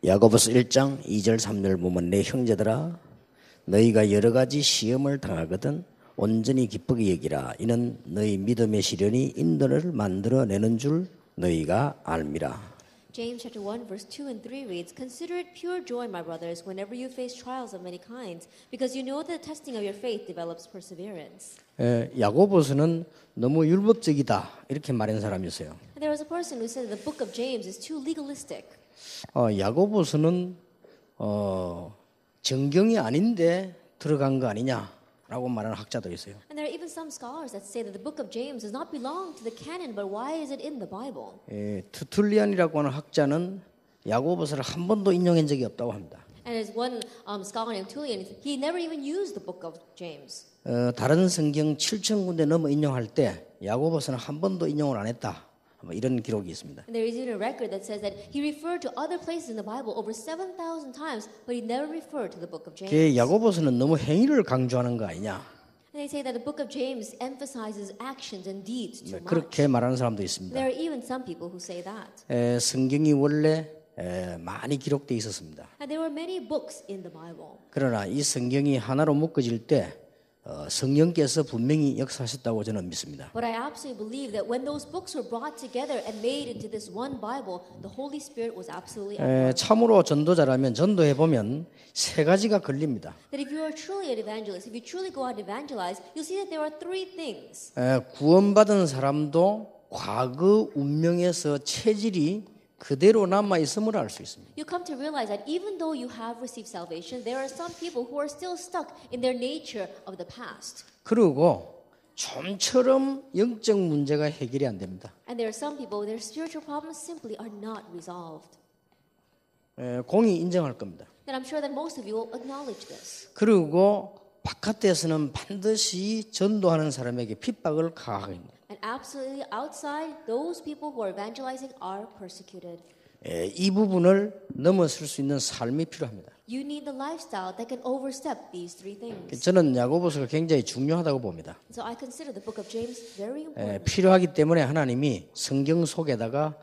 야고보서 1장 2절 3절 보면 내 형제들아 너희가 여러 가지 시험을 당하거든 온전히 기쁘게 여기라. 이는 너희 믿음의 시련이 인도를 만들어내는 줄 너희가 알미라. James chapter 1 verse 2 and 3 reads, Consider it pure joy, my brothers, whenever you face trials of many kinds, because you know that the testing of your faith develops perseverance. 야고보서는 너무 율법적이다 이렇게 말한 사람이 있어요. And there was a person who said the book of James is too legalistic. 야고보서는 정경이 아닌데 들어간 거 아니냐라고 말하는 학자도 있어요. And there are even some scholars that say that the book of James does not belong to the canon, but why is it in the Bible? 투툴리안이라고 하는 학자는 야고보서를 한 번도 인용한 적이 없다고 합니다. And as one scholar named Tullian, he never even used the book of James. 다른 성경 7,000군데 넘어 인용할 때 야고보서는 한 번도 인용을 안 했다. 이런 기록이 있습니다. And there is even a record that says that he referred to other places in the Bible over 7,000 times, but he never referred to the book of James. 야고보서는 너무 행위를 강조하는 거 아니냐? And they say that the book of James emphasizes actions and deeds too much. 그렇게 말하는 사람도 있습니다. There are even some people who say that. 성경이 원래 많이 기록돼 있었습니다. And there were many books in the Bible. 그러나 이 성경이 하나로 묶어질 때 성령께서 분명히 역사하셨다고 저는 믿습니다. But I absolutely believe that when those books were brought together and made into this one Bible, the Holy Spirit was absolutely at work. 참으로 전도자라면 전도해 보면 세 가지가 걸립니다. That if you are truly an evangelist, if you truly go out and evangelize, you'll see that there are three things. 구원받은 사람도 과거 운명에서 체질이 그대로 남아 있음을 알 수 있습니다. You come to realize that even though you have received salvation, there are some people who are still stuck in their nature of the past. 그리고 좀처럼 영적 문제가 해결이 안 됩니다. And there are some people, their spiritual problems simply are not resolved. 공이 인정할 겁니다. And I'm sure that most of you will acknowledge this. 그리고 바깥에서는 반드시 전도하는 사람에게 핍박을 가하게 됩니다. And absolutely outside, those people who are evangelizing are persecuted. 이 부분을 넘어설 수 있는 삶이 필요합니다. You need the lifestyle that can overstep these three things. 저는 야고보서가 굉장히 중요하다고 봅니다. So I consider the book of James very important. 필요하기 때문에 하나님이 성경 속에다가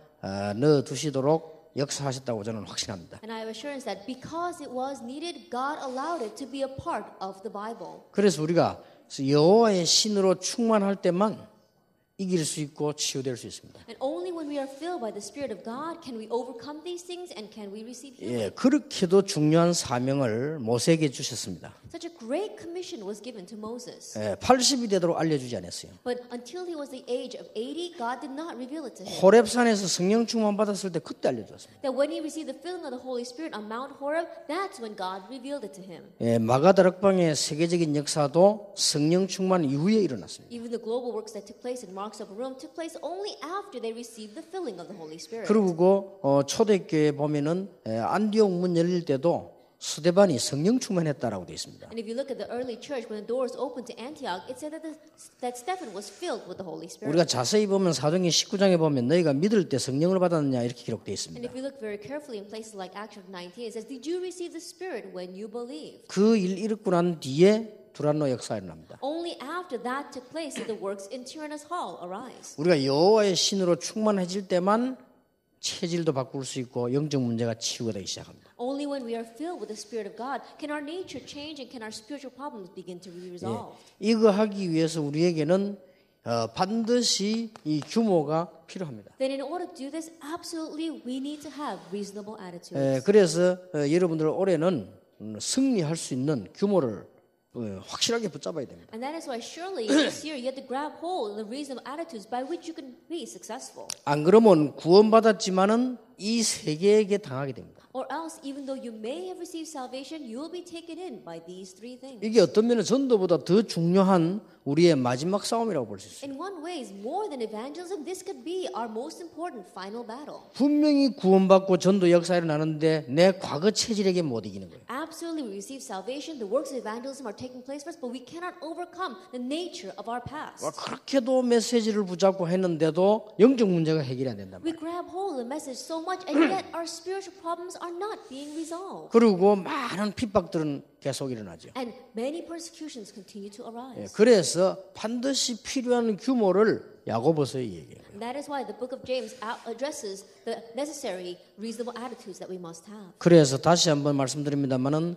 넣어두시도록 역사하셨다고 저는 확신합니다. And I have assurance that because it was needed, God allowed it to be a part of the Bible. 그래서 우리가 여호와의 신으로 충만할 때만 이길 수 있고 치유될 수 있습니다. And only when we are filled by the Spirit of God can we overcome these things and can we receive healing. 그렇게도 중요한 사명을 모세에게 주셨습니다. Such a great commission was given to Moses. 80이 되도록 알려주지 않았어요. But until he was the age of 80, God did not reveal it to him. 호렙산에서 성령 충만 받았을 때 그때 알려줬습니다. That when he received the filling of the Holy Spirit on Mount Horeb, that's when God revealed it to him. 마가다락방의 세계적인 역사도 성령 충만 이후에 일어났습니다. Even the global works that took place in Mark's upper room took place only after they received the filling of the Holy Spirit. 그리고 초대교회 보면은 안디옥 문 열릴 때도 스데반이 성령 충만했다라고 되어 있습니다. And if you look at the early church, when the doors opened to Antioch, it said that Stephen was filled with the Holy Spirit. 우리가 자세히 보면 사도행전 19장에 보면 너희가 믿을 때 성령을 받았느냐 이렇게 기록되어 And 있습니다. if you look very carefully in places like Acts 19, it says, "Did you receive the Spirit when you believed?" 그 일 일으키고 난 뒤에 두란노 역사가 일어납니다. Only after that took place did the works in Tyrannus Hall arise. 우리가 여호와의 신으로 충만해질 때만 체질도 바꿀 수 있고 영적 문제가 치유가 되기 시작합니다. Only when we are filled with the Spirit of God can our nature change and can our spiritual problems begin to be resolved. 이거 하기 위해서 우리에게는 반드시 이 규모가 필요합니다. Then in order to do this, absolutely we need to have reasonable attitudes. 그래서 여러분들 올해는 승리할 수 있는 규모를 확실하게 붙잡아야 됩니다. And that is why surely this year you have to grab hold of the reasonable attitudes by which you can be successful. 안 그러면 구원받았지만은 이 세계에게 당하게 됩니다. Or else, even though you may have received salvation, you will be taken in by these three things. 이게 어떤 면은 전도보다 더 중요한 우리의 마지막 싸움이라고 볼 수 있어요. In one way, more than evangelism, this could be our most important final battle. 분명히 구원받고 전도 역사에 나는데 내 과거 체질에게 못 이기는 거예요. Absolutely, we receive salvation. The works of evangelism are taking place for us, but we cannot overcome the nature of our past. 그렇게도 메시지를 붙잡고 했는데도 영적 문제가 해결이 안 된단 We 말이에요. grab hold of the message so much, and yet our spiritual problems are not being resolved. 그리고 많은 핍박들은 계속 일어나죠. And many persecutions continue to arise. 그래서 반드시 필요한 규모를 야고보서에 얘기해요. And that is why the book of James addresses the necessary, reasonable attitudes that we must have. 그래서 다시 한번 말씀드립니다만은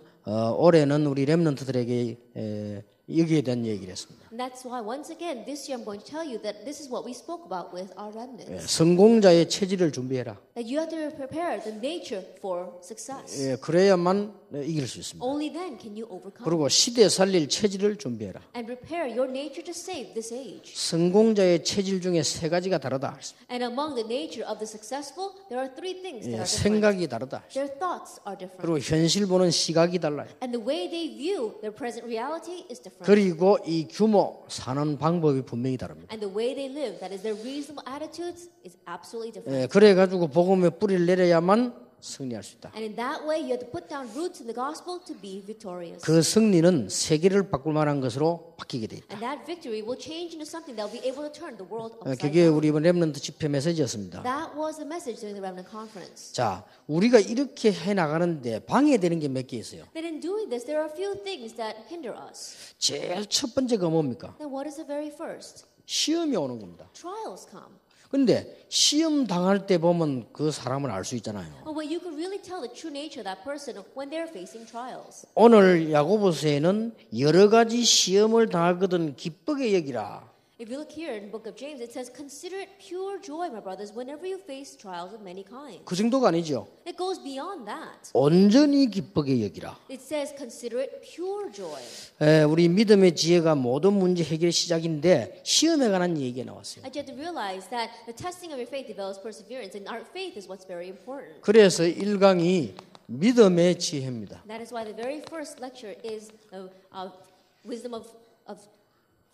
올해는 우리 렘넌트들에게 여기에 대한 얘기를 했습니다. And that's why once again this year I'm going to tell you that this is what we spoke about with our remnants. 성공자의 체질을 준비해라. That you have to prepare the nature for success. 그래야만 이길 수 있습니다. Only then can you overcome. 그리고 시대 살릴 체질을 준비해라. And prepare your nature to save this age. 성공자의 체질 중에 세 가지가 다르다. And among the nature of the successful, there are three things that are different. 생각이 다르다. Their thoughts are different. 그리고 현실 보는 시각이 달라요. And the way they view their present reality is different. 그리고 이 규모 사는 방법이 분명히 다릅니다. And the way they live, that is their reasonable attitudes, is absolutely different. 그래 가지고 복음의 뿌리를 내려야만 승리할 수 있다. And in that way, you have to put down roots in the gospel to be victorious. 그 승리는 세계를 바꿀 만한 것으로 바뀌게 돼 있다. And that victory will change into something that will be able to turn the world upside 그게 down. 우리 이번 렘넌트 집회 메시지였습니다. That was the message during the Remnant Conference. 자, 우리가 이렇게 해 나가는데 방해되는 게 몇 개 있어요. That in doing this, there are a few things that hinder us. 제일 첫 번째가 뭡니까? Then what is the very first? 시험이 오는 겁니다. Trials come. 근데 시험 당할 때 보면 그 사람을 알 수 있잖아요. Well, you can really tell the true nature of that person when they're facing trials. 오늘 야고보서에는 여러 가지 시험을 당하거든 기쁘게 여기라. If you look here in the book of James, it says, "Consider it pure joy, my brothers, whenever you face trials of many kinds." 그 정도가 아니죠. It goes beyond that. 온전히 기쁘게 여기라. It says, "Consider it pure joy." 우리 믿음의 지혜가 모든 문제 해결의 시작인데 시험에 관한 얘기가 나왔어요. And you have to realize that the testing of your faith develops perseverance, and our faith is what's very important. 그래서 1강이 믿음의 지혜입니다. That is why the very first lecture is wisdom of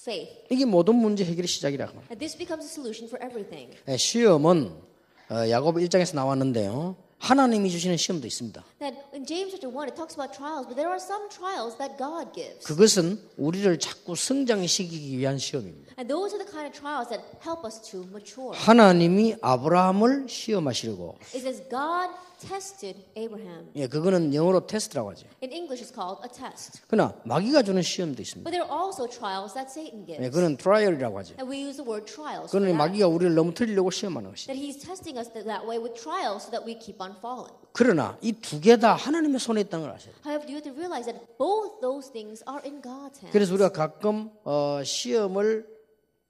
faith. 이게 모든 문제 해결의 시작이라고 합니다. And this becomes a solution for everything. 시험은 야고보 1장에서 나왔는데요. 하나님이 주시는 시험도 있습니다. That in James chapter 1 it talks about trials, but there are some trials that God gives. 그것은 우리를 자꾸 성장시키기 위한 시험입니다. And those are the kind of trials that help us to mature. 하나님이 아브라함을 시험하시려고. It says God tested Abraham. 그거는 영어로 테스트라고 하죠. In English it's called a test. 그러나 마귀가 주는 시험도 있습니다. But there are also trials that Satan gives. 그거는 트라이얼이라고 하죠. And we use the word trials. for 그거는 that. 마귀가 우리를 넘어뜨리려고 시험하는 것이죠. That he's testing us that way with trials so that we keep on falling. 그러나 이 두 개 다 하나님의 손에 있다는 걸 아셔야 돼요. However, you have to realize that both those things are in God's hands. 그래서 우리가 가끔 시험을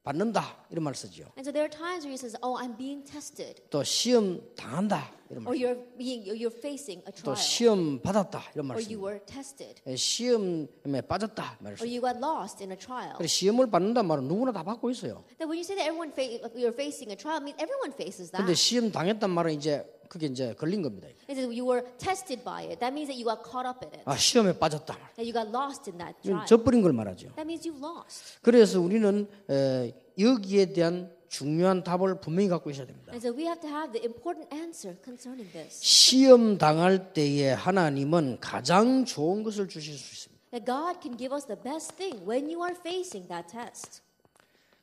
받는다 이런 말 쓰죠. And so there are times where he says, "Oh, I'm being tested," 또 시험 당한다 이런 말. or you're facing a 또 trial, 시험 받았다 이런 말 or you 씁니다. were tested, 시험에 빠졌다 말을 or 씁니다. you got lost in a trial. 그래서 시험을 받는다 말은 누구나 다 받고 있어요. That when you say that you're facing a trial, I mean everyone faces that. 근데 시험 당했단 말은 이제 그게 이제 걸린 겁니다. It says you were tested by it. That means that you got caught up in it. 시험에 빠졌다. That you got lost in that trial. 져버린 걸 말하죠. That means you've lost. 그래서 우리는 여기에 대한 중요한 답을 분명히 갖고 있어야 됩니다. And so we have to have the important answer concerning this. 시험 당할 때에 하나님은 가장 좋은 것을 주실 수 있습니다. That God can give us the best thing when you are facing that test.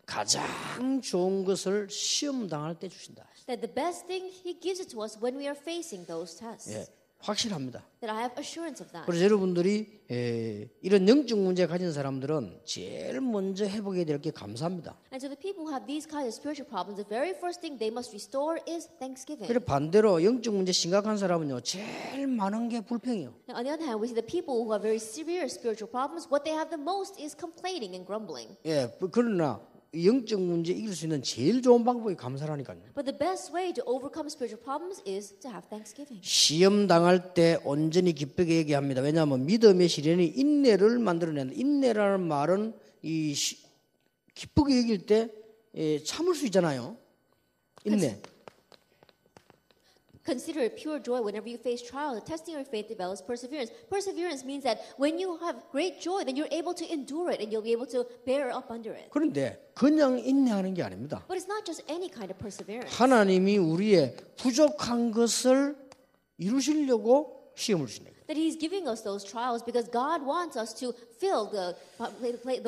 가장 좋은 것을 시험 당할 때 주신다. That the best thing He gives it to us when we are facing those tests. 확실합니다. That I have assurance of that. 그래서 여러분들이 이런 영적 문제 가진 사람들은 제일 먼저 회복해야 될 게 감사합니다. And so the people who have these kinds of spiritual problems, the very first thing they must restore is thanksgiving. 그리고 반대로 영적 문제 심각한 사람은요, 제일 많은 게 불평이에요. Now, on the other hand, we see the people who have very severe spiritual problems, what they have the most is complaining and grumbling. 그러나 영적 문제 이길 수 있는 제일 좋은 방법이 감사라니까요. But the best way to overcome spiritual problems is to have thanksgiving. 시험 당할 때 온전히 기쁘게 얘기합니다. 왜냐하면 믿음의 시련이 인내를 만들어낸다. 인내라는 말은 기쁘게 얘기할 때 참을 수 있잖아요. 인내. Consider it pure joy whenever you face trials. The testing of your faith develops perseverance. Perseverance means that when you have great joy, then you're able to endure it and you'll be able to bear up under it. 그런데 그냥 인내하는 게 아닙니다. But it's not just any kind of perseverance. 하나님이 우리의 부족한 것을 이루시려고 시험을 주시는 거예요. That He's giving us those trials because God wants us to fill the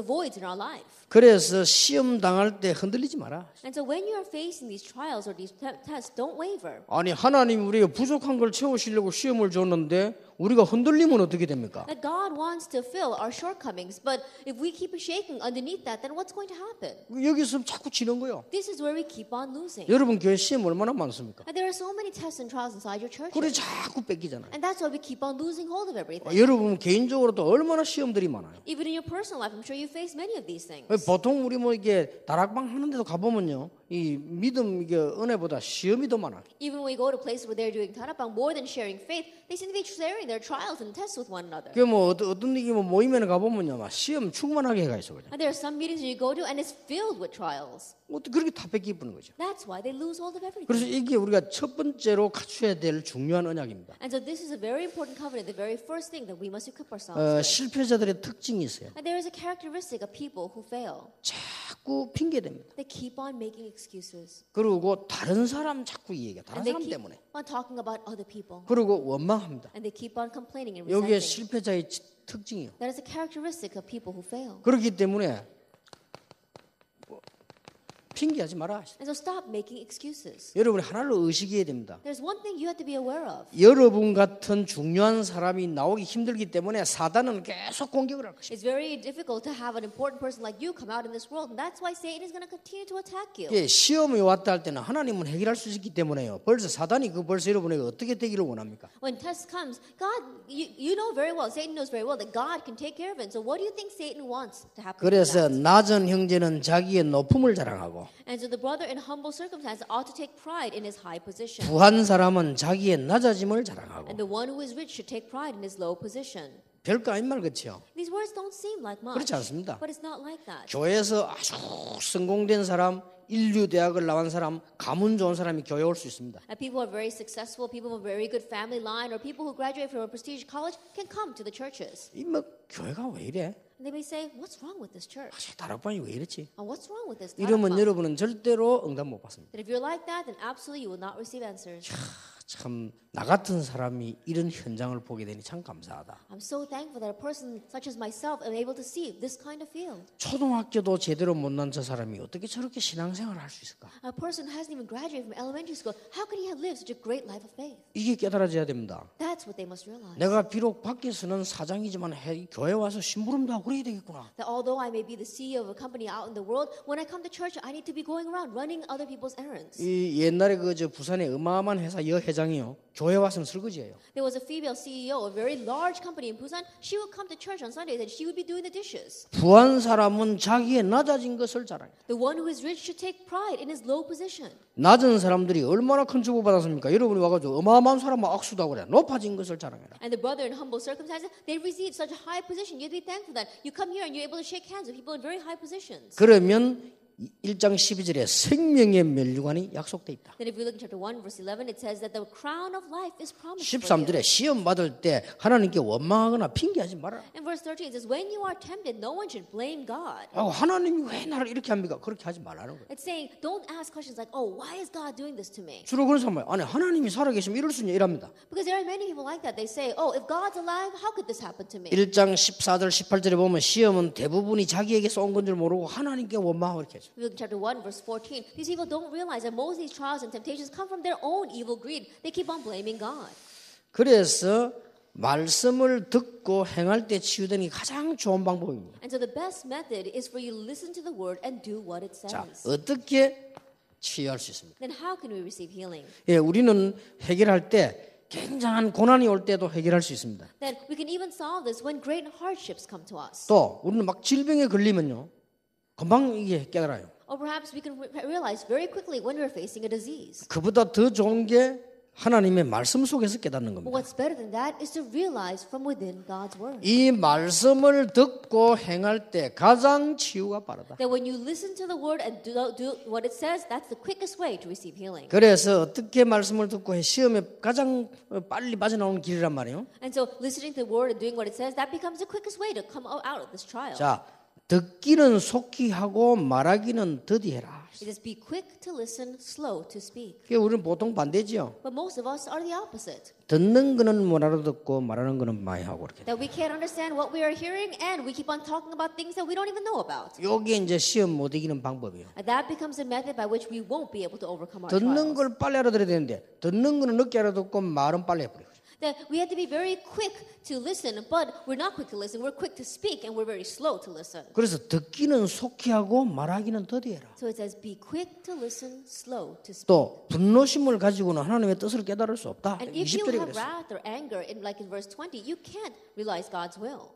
voids in our life. 그래서 시험 당할 때 흔들리지 마라. And so when you are facing these trials or these tests, don't waver. 아니 하나님 우리가 부족한 걸 채우시려고 시험을 줬는데 우리가 흔들리면 어떻게 됩니까? That God wants to fill our shortcomings, but if we keep shaking underneath that, then what's going to happen? 여기서 자꾸 지는 거예요. This is where we keep on losing. 여러분 교회 시험 얼마나 많습니까? And there are so many tests and trials inside your church. 그래 자꾸 뺏기잖아요. And that's why we keep on losing hold of everything. 여러분 개인적으로도 얼마나 시험들이 많아요. Even in your personal life, I'm sure you face many of these things. 보통 우리 뭐 이게 다락방 하는 데도 가보면요, 이 믿음 이게 은혜보다 시험이 더 많아요. Even when we go to places where they're doing tarapang, more than sharing faith, they seem to be sharing their trials and tests with one another. 그 뭐 어떤 이게 뭐 모임에 가보면요, 막 시험 충만하게 해가 있어 그냥. And there are some meetings you go to, and it's filled with trials. 그렇게 다 뺏기는 거죠. That's why they lose hold of everything. 그래서 이게 우리가 첫 번째로 갖춰야 될 중요한 언약입니다. And so this is a very important covenant, the very first thing that we must equip ourselves with. 실패자들의 특징이 있어요. And there is a characteristic of people who fail. 자꾸 핑계댑니다. They keep on making excuses. 그리고 다른 사람 자꾸 얘기해. 다른 And they 사람 keep 때문에. on talking about other people. 그리고 원망합니다. And they keep on complaining and 여기에 resenting. 실패자의 특징이에요. That is a characteristic of people who fail. 그렇기 때문에 핑계하지 마라. And so stop making excuses. 여러분이 하나를 의식해야 됩니다. There's one thing you have to be aware of. 여러분 같은 중요한 사람이 나오기 힘들기 때문에 사단은 계속 공격을 할 것입니다. It's very difficult to have an important person like you come out in this world, and that's why Satan is going to continue to attack you. 예, 시험이 왔다 할 때는 하나님은 해결할 수 있기 때문에요. 벌써 사단이 벌써 여러분에게 어떻게 되기를 원합니까? When test comes, God, you know very well, Satan knows very well that God can take care of it. So what do you think Satan wants to happen? 그래서 to that? 낮은 형제는 자기의 높음을 자랑하고 And so the brother in humble circumstances ought to take pride in his high position. 부한 사람은 자기의 낮아짐을 자랑하고 And the one who is rich should take pride in his low position. 별거 아닌 말 그렇죠? These words don't seem like much. 그렇지 않습니다. But it's not like that. 교회에서 아주 성공된 사람, 인류 대학을 나온 사람, 가문 좋은 사람이 교회 올 수 있습니다. And people who are very successful, people with a very good family line, or people who graduate from a prestigious college can come to the churches. 이 뭐 교회가 왜 이래? And they may say, what's wrong with this church? 다락방이 왜 이랬지? And what's wrong with this? 이러면 Tarapang? 여러분은 절대로 응답 못 받습니다. That if you're like that, then absolutely you will not receive answers. 참 나 같은 사람이 이런 현장을 보게 되니 참 감사하다. I'm so thankful that a person such as myself am able to see this kind of field. 초등학교도 제대로 못난 저 사람이 어떻게 저렇게 신앙생활을 할 수 있을까? A person who hasn't even graduated from elementary school, how could he have lived such a great life of faith? 이게 깨달아져야 됩니다. That's what they must realize. 내가 비록 밖에서는 사장이지만 교회 와서 심부름도 하고 그래야 되겠구나. That although I may be the CEO of a company out in the world, when I come to church, I need to be going around running other people's errands. 이 옛날에 그 저 부산의 어마어마한 회사 여회장이요, 교회 와서는 설거지예요. There was a female CEO of a very large company in Busan. She would come to church on Sundays and she would be doing the dishes. 부한 사람은 자기의 낮아진 것을 자랑해. The one who is rich should take pride in his low position. 낮은 사람들이 얼마나 큰 축복 받았습니까? 여러분이 와가지고 어마어마한 사람만 악수도 하고 그래. 높아진 것을 자랑해라. And the brother in humble circumstances, they received such a high position. You have to be thankful that you come here and you're able to shake hands with people in very high positions. 그러면 1장 12절에 생명의 면류관이 약속돼 있다. Then if we look in chapter 1 verse 11, it says that the crown of life is promised for you. 13절에 시험 받을 때 하나님께 원망하거나 핑계하지 마라. In verse 13 it says, when you are tempted, no one should blame God. 하나님이 왜 나를 이렇게 합니까? 그렇게 하지 말라는 거예요. It's saying, don't ask questions like, oh, why is God doing this to me? 주로 그런 사람은 아니 하나님이 살아계시면 이럴 수 있냐 이랍니다. Because there are many people like that. They say, oh, if God's alive, how could this happen to me? 1장 14절 18절에 보면 시험은 대부분이 자기에게서 온 건 줄 모르고 하나님께 원망하고 이렇게 하죠. We look in chapter 1 verse 14. These people don't realize that most of these trials and temptations come from their own evil greed. They keep on blaming God. 그래서 말씀을 듣고 행할 때 치유되는 게 가장 좋은 방법입니다. And so the best method is for you to listen to the word and do what it 자, says. 어떻게 치유할 수 있습니까? Then how can we receive healing? 예, 우리는 해결할 때 굉장한 고난이 올 때도 해결할 수 있습니다. Then we can even solve this when great hardships come to us. 또 우리는 막 질병에 걸리면요, 금방 이게 깨달아요. Or perhaps we can realize very quickly when we're facing a disease. 그보다 더 좋은 게 하나님의 말씀 속에서 깨닫는 But 겁니다. what's better than that is to realize from within God's word. 이 말씀을 듣고 행할 때 가장 치유가 빠르다. That when you listen to the word and do what it says, that's the quickest way to receive healing. 그래서 어떻게 말씀을 듣고 시험에 가장 빨리 빠져나오는 길이란 말이에요. And so listening to the word and doing what it says, that becomes the quickest way to come out of this trial. 자, 듣기는 속히 하고 말하기는 더디해라. It is be quick to listen, slow to speak. 그게 우리는 보통 반대지요. But most of us are the opposite. 듣는 거는 못 알아듣고 말하는 거는 많이 하고 그렇게. That we can't understand what we are hearing and we keep on talking about things that we don't even know about. 요게 이제 시험 못 이기는 방법이에요. And that becomes a method by which we won't be able to overcome our 듣는 trials. 걸 빨리 알아들어야 되는데 듣는 거는 늦게 알아듣고 말은 빨리 해버려요. that we have to be very quick to listen, but we're not quick to listen. We're quick to speak, and we're very slow to listen. 그래서 듣기는 속히 하고 말하기는 더디해라. So it says, be quick to listen, slow to speak. 또 분노심을 가지고는 하나님의 뜻을 깨달을 수 없다. And if you 20절에 have 그랬어요. wrath or anger, like in verse 20, you can't realize God's will.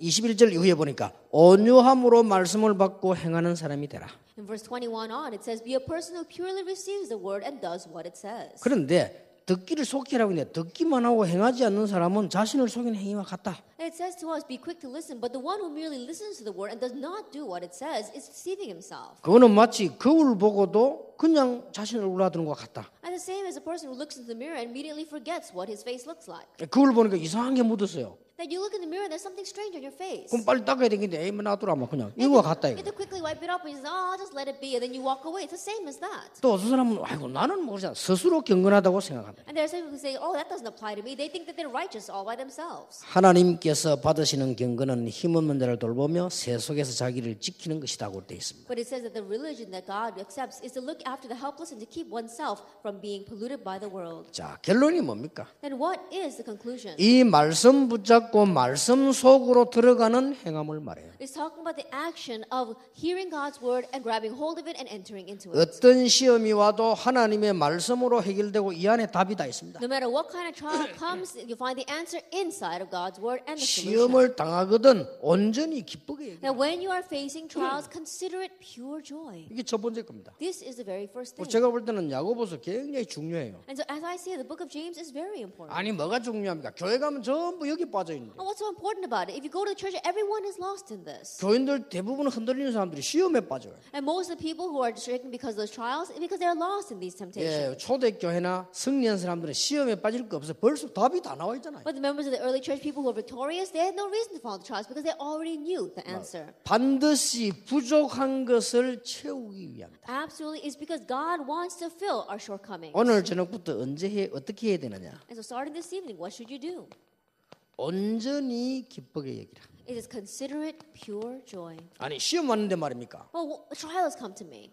21절 이후에 보니까 온유함으로 말씀을 받고 행하는 사람이 되라. In verse 21 on, it says, be a person who purely receives the word and does what it says. 그런데 듣기를 속히라고 했는데 듣기만 하고 행하지 않는 사람은 자신을 속이는 행위와 같다. And it says to us, be quick to listen, but the one who merely listens to the word and does not do what it says is deceiving himself. 그거는 마치 거울 보고도 그냥 자신을 울어드는 것 같다. And the same as a person who looks into the mirror and immediately forgets what his face looks like. 거울 보니까 이상한 게 묻었어요. That you look in the mirror and there's something strange on your face. 그럼 빨리 닦아야 되겠는데 에이 뭐 놔두라 뭐 그냥 이거와 같다 You 이거. have to quickly wipe it up and you say, oh, I'll just let it be, and then you walk away. It's the same as that. 또 어떤 사람은 아이고 나는 뭐 그냥 스스로 경건하다고 생각한다. And there are some people who say, oh, that doesn't apply to me. They think that they're righteous all by themselves. 하나님께서 받으시는 경건은 힘없는 자를 돌보며 세 속에서 자기를 지키는 것이라고 되어 있습니다. But it says that the religion that God accepts is to look after the helpless and to keep oneself from being polluted by the world. 자 결론이 뭡니까? Then what is the conclusion? 이 말씀 붙잡고 말씀 속으로 들어가는 행함을 말해요. It's talking about the action of hearing God's word and grabbing hold of it and entering into it. 어떤 시험이 와도 하나님의 말씀으로 해결되고 이 안에 답이 다 있습니다. No matter what kind of trial comes, you find the answer inside of God's word and the solution. 시험을 당하거든 온전히 기쁘게 Now, 얘기해요. when you are facing trials, consider it pure joy. 이게 첫 번째 겁니다. This is the very first thing. 제가 볼 때는 야고보서 굉장히 중요해요. And so, as I see it, the book of James is very important. 아니 뭐가 중요합니까? 교회 가면 전부 여기 빠져 있는데 And what's so important about it? If you go to the church, everyone is lost in this. 교인들 대부분 흔들리는 사람들이 시험에 빠져요. And most of the people who are stricken because of those trials is because they're lost in these temptations. 예, 초대교회나 승리한 사람들은 시험에 빠질 거 없어. 벌써 답이 다 나와 있잖아요. But the members of the early church, people who are victorious, they had no reason to follow the trials because they already knew the answer. 반드시 부족한 것을 채우기 위함이다. Absolutely, it's because God wants to fill our shortcomings. 오늘 저녁부터 어떻게 해야 되느냐? And so, starting this evening, what should you do? 온전히 기쁘게 얘기라. It is consider it pure joy. 아니 시험 왔는데 말입니까? Well, a trial has come to me.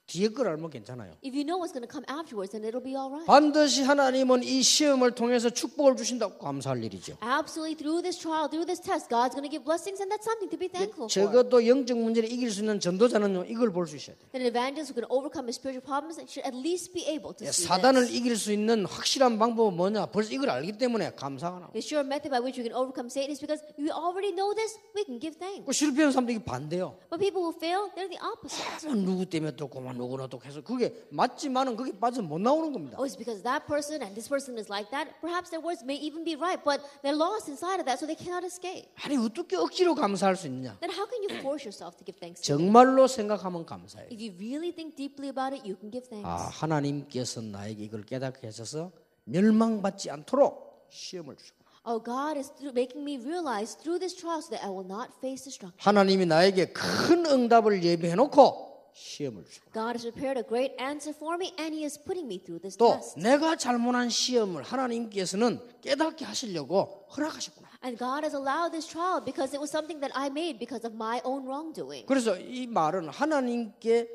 뒤에 걸 알면 괜찮아요. If you know what's going to come afterwards, then it'll be all right. 반드시 하나님은 이 시험을 통해서 축복을 주신다고 감사할 일이죠. Absolutely, through this trial, through this test, God's going to give blessings, and that's something to be thankful for. 적어도 영적 문제를 이길 수 있는 전도자는요 이걸 볼 수 있어야 돼요. That an evangelist who can overcome his spiritual problems should at least be able to see 사단을 this. 이길 수 있는 확실한 방법은 뭐냐? 벌써 이걸 알기 때문에 감사가 나와. The sure method by which we can overcome Satan is because we already know this, we can give thanks. 실패한 사람들이 반대요. But people who fail, they're the opposite. 누구 때문에 또 그만 누구나 또 해서 그게 맞지만은 그게 빠져 못 나오는 겁니다. Oh, it's because that person and this person is like that. Perhaps their words may even be right, but they're lost inside of that, so they cannot escape. 아니 어떻게 억지로 감사할 수 있느냐? Then how can you force yourself to give thanks to 정말로 생각하면 감사해요. If you really think deeply about it, you can give thanks. 아 하나님께서 나에게 이걸 깨닫게 하셔서 멸망받지 않도록 시험을 주시고 Oh, God is making me realize through this trial so that I will not face destruction. 하나님이 나에게 큰 응답을 예비해 놓고 시험을 주시고 God has prepared a great answer for me, and He is putting me through this 또 test. 내가 잘못한 시험을 하나님께서는 깨닫게 하시려고 허락하셨구나. And God has allowed this trial because it was something that I made because of my own wrongdoing. 그래서 이 말은 하나님께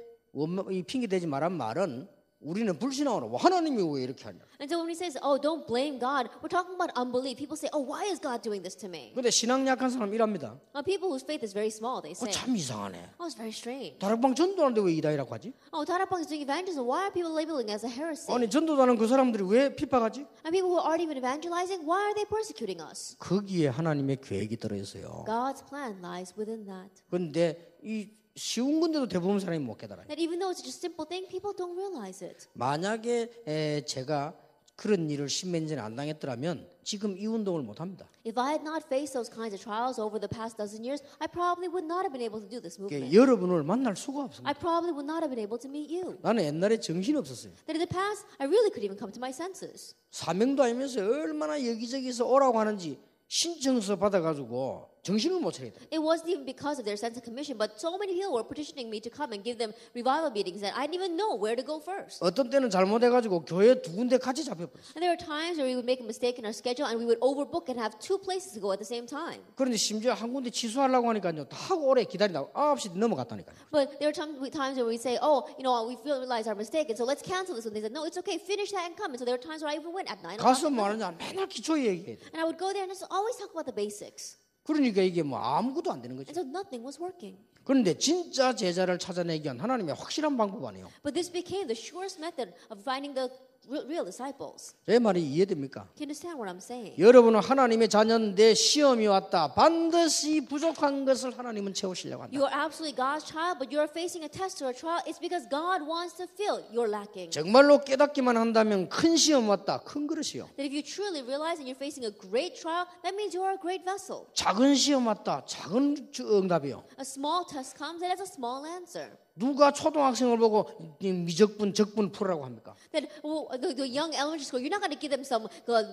이 핑계 대지 말란 말은 우리는 불신앙으로 하나님이 왜 이렇게 하냐? And so when He says, "Oh, don't blame God," we're talking about unbelief. People say, "Oh, why is God doing this to me?" 근데 신앙 약한 사람 이랍니다. People whose faith is very small, they say, 참 이상하네. "Oh, it's very strange." 다락방 전도하는데 왜 이다이라고 하지? Oh, Tarapang is doing evangelism. Why are people labeling it as a heresy? 아니 전도하는 그 사람들이 왜 핍박하지? And people who aren't even evangelizing, why are they persecuting us? 거기에 하나님의 계획이 들어있어요. God's plan lies within that. 그런데 이 쉬운 건데도 대부분 사람이 못 깨달아요. That even though it's just a simple thing, people don't realize it. 만약에 제가 그런 일을 십몇 년에 안 당했더라면 지금 이 운동을 못 합니다. If I had not faced those kinds of trials over the past dozen years, I probably would not have been able to do this movement. 여러분을 만날 수가 없습니다. I probably would not have been able to meet you. 나는 옛날에 정신이 없었어요. That in the past, I really couldn't even come to my senses. 사명도 아니면서 얼마나 여기저기서 오라고 하는지 신청서 받아가지고 정신을 못 차리겠다. It wasn't even because of their sense of commission, but so many people were petitioning me to come and give them revival meetings that I didn't even know where to go first. 어떤 때는 잘못해가지고 교회 두 군데 같이 잡혀버렸어. And there were times where we would make a mistake in our schedule and we would overbook and have two places to go at the same time. 그런데 심지어 한 군데 취소하려고 하니까요. 다 하고 오래 기다린다고 9시 넘어갔다니까요. But there were times where we say, oh, we realize our mistake, and so let's cancel this one. They said, no, it's okay, finish that and come. And so there were times where I even went at 9 o'clock. 가서 말하냐 맨날 기초 얘기해야 돼. And I would go there and just always talk about the basics. 그러니까 이게 뭐 아무것도 안 되는 거죠. And so nothing was working. 그런데 진짜 제자를 찾아내기 위한 하나님의 확실한 방법 아니에요. But this became the surest method of finding the real disciples. 제 말이 이해됩니까? Do you understand what I'm saying? 여러분은 하나님의 자녀인데 시험이 왔다. 반드시 부족한 것을 하나님은 채우시려고 한다. You are absolutely God's child, but you are facing a test or a trial. It's because God wants to fill your lacking. 정말로 깨닫기만 한다면 큰 시험 왔다. 큰 그릇이요. That if you truly realize that you're facing a great trial, that means you are a great vessel. 작은 시험 왔다. 작은 응답이요. A small test comes and it's a small answer. 누가 초등학생을 보고 미적분, 적분 풀으라고 합니까? That the young elementary school, you're not going to give them some